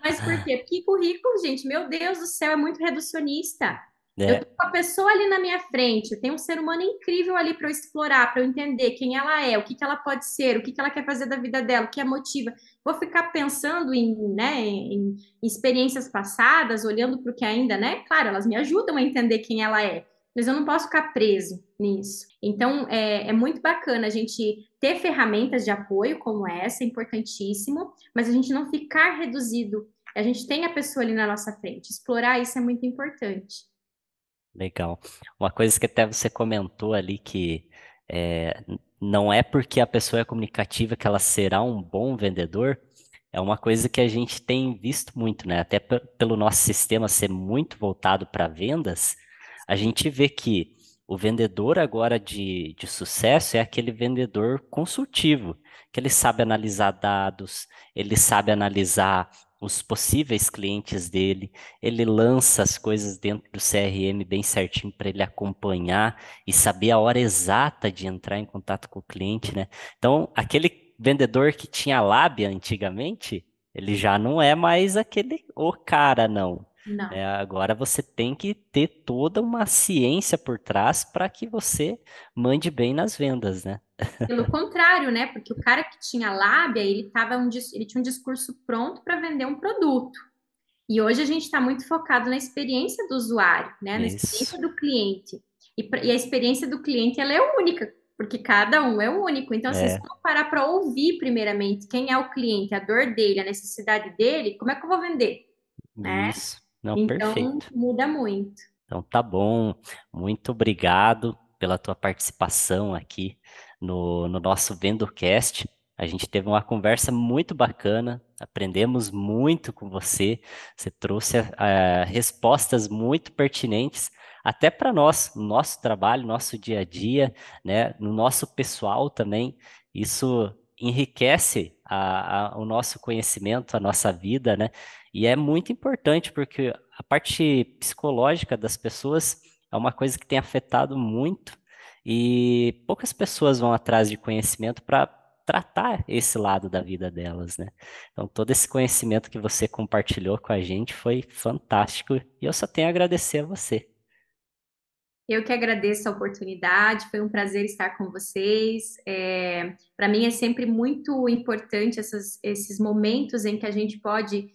Mas por quê? Porque currículo, gente, meu Deus do céu, é muito reducionista. Eu tô com a pessoa ali na minha frente, eu tenho um ser humano incrível ali para eu explorar, para eu entender quem ela é, o que que ela pode ser, o que que ela quer fazer da vida dela, o que a motiva. Vou ficar pensando em experiências passadas, olhando para o que ainda, né? Claro, elas me ajudam a entender quem ela é, mas eu não posso ficar preso nisso. Então, é muito bacana a gente ter ferramentas de apoio como essa, é importantíssimo, mas a gente não ficar reduzido. A gente tem a pessoa ali na nossa frente. Explorar isso é muito importante. Legal. Uma coisa que até você comentou ali que não é porque a pessoa é comunicativa que ela será um bom vendedor, é uma coisa que a gente tem visto muito, né? Até pelo nosso sistema ser muito voltado para vendas, a gente vê que o vendedor agora de sucesso é aquele vendedor consultivo, que ele sabe analisar dados, ele sabe analisar os possíveis clientes dele, ele lança as coisas dentro do CRM bem certinho para ele acompanhar e saber a hora exata de entrar em contato com o cliente, né? Então, aquele vendedor que tinha lábia antigamente, ele já não é mais aquele o cara, não. Não. Agora você tem que ter toda uma ciência por trás para que você mande bem nas vendas, né? Pelo contrário, né? Porque o cara que tinha lábia, ele tinha um discurso pronto para vender um produto. E hoje a gente está muito focado na experiência do usuário, né? Na Isso. experiência do cliente. E a experiência do cliente, ela é única, porque cada um é único. Então, assim, se eu não parar para ouvir primeiramente quem é o cliente, a dor dele, a necessidade dele, como é que eu vou vender, né? Isso. Não, Então, perfeito. muda muito. Então tá bom. Muito obrigado pela tua participação aqui no nosso VendoCast. A gente teve uma conversa muito bacana, aprendemos muito com você. Você trouxe respostas muito pertinentes, até para nós, no nosso trabalho, nosso dia a dia, né? No nosso pessoal também. Isso enriquece o nosso conhecimento, a nossa vida, né? E é muito importante porque a parte psicológica das pessoas é uma coisa que tem afetado muito e poucas pessoas vão atrás de conhecimento para tratar esse lado da vida delas, né? Então, todo esse conhecimento que você compartilhou com a gente foi fantástico e eu só tenho a agradecer a você. Eu que agradeço a oportunidade, foi um prazer estar com vocês. Para mim é sempre muito importante esses momentos em que a gente pode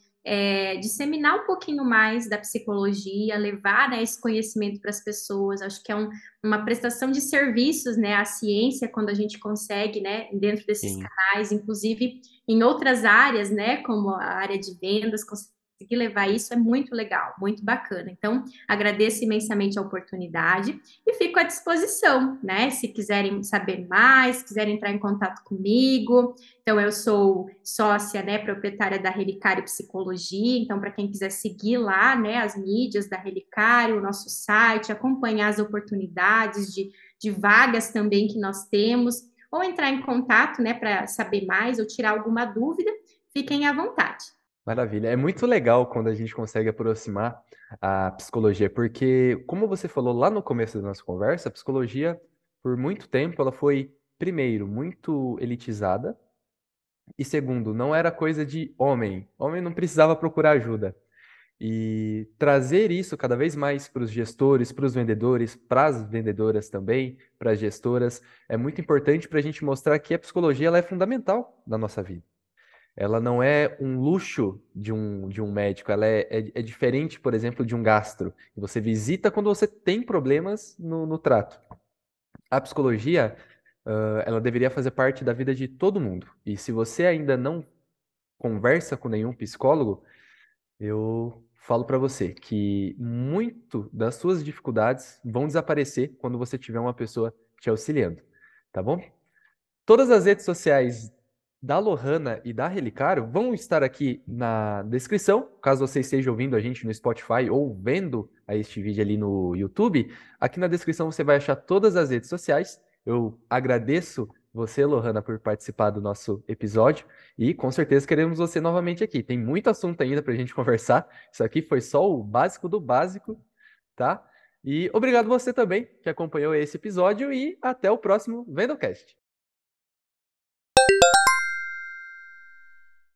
disseminar um pouquinho mais da psicologia, levar, né, esse conhecimento para as pessoas. Acho que é uma prestação de serviços, né, à ciência quando a gente consegue, né, dentro desses Sim. canais, inclusive em outras áreas, né, como a área de vendas, conseguir levar isso é muito legal, muito bacana. Então, agradeço imensamente a oportunidade e fico à disposição, né? Se quiserem saber mais, quiserem entrar em contato comigo. Então, eu sou sócia, né, proprietária da Relicário Psicologia. Então, para quem quiser seguir lá, né, as mídias da Relicário, o nosso site, acompanhar as oportunidades de vagas também que nós temos, ou entrar em contato, né, para saber mais ou tirar alguma dúvida, fiquem à vontade. Maravilha. É muito legal quando a gente consegue aproximar a psicologia, porque, como você falou lá no começo da nossa conversa, a psicologia, por muito tempo, ela foi, primeiro, muito elitizada, e segundo, não era coisa de homem. Homem não precisava procurar ajuda. E trazer isso cada vez mais para os gestores, para os vendedores, para as vendedoras também, para as gestoras, é muito importante para a gente mostrar que a psicologia ela é fundamental na nossa vida. Ela não é um luxo de um médico, ela é diferente, por exemplo, de um gastro, que você visita quando você tem problemas no trato. A psicologia, ela deveria fazer parte da vida de todo mundo. E se você ainda não conversa com nenhum psicólogo, eu falo para você que muito das suas dificuldades vão desaparecer quando você tiver uma pessoa te auxiliando, tá bom? Todas as redes sociais da Lohana e da Relicário vão estar aqui na descrição, caso você esteja ouvindo a gente no Spotify ou vendo este vídeo ali no YouTube. Aqui na descrição você vai achar todas as redes sociais. Eu agradeço você, Lohana, por participar do nosso episódio e com certeza queremos você novamente aqui. Tem muito assunto ainda para a gente conversar. Isso aqui foi só o básico do básico, tá? E obrigado você também que acompanhou esse episódio e até o próximo Vendocast.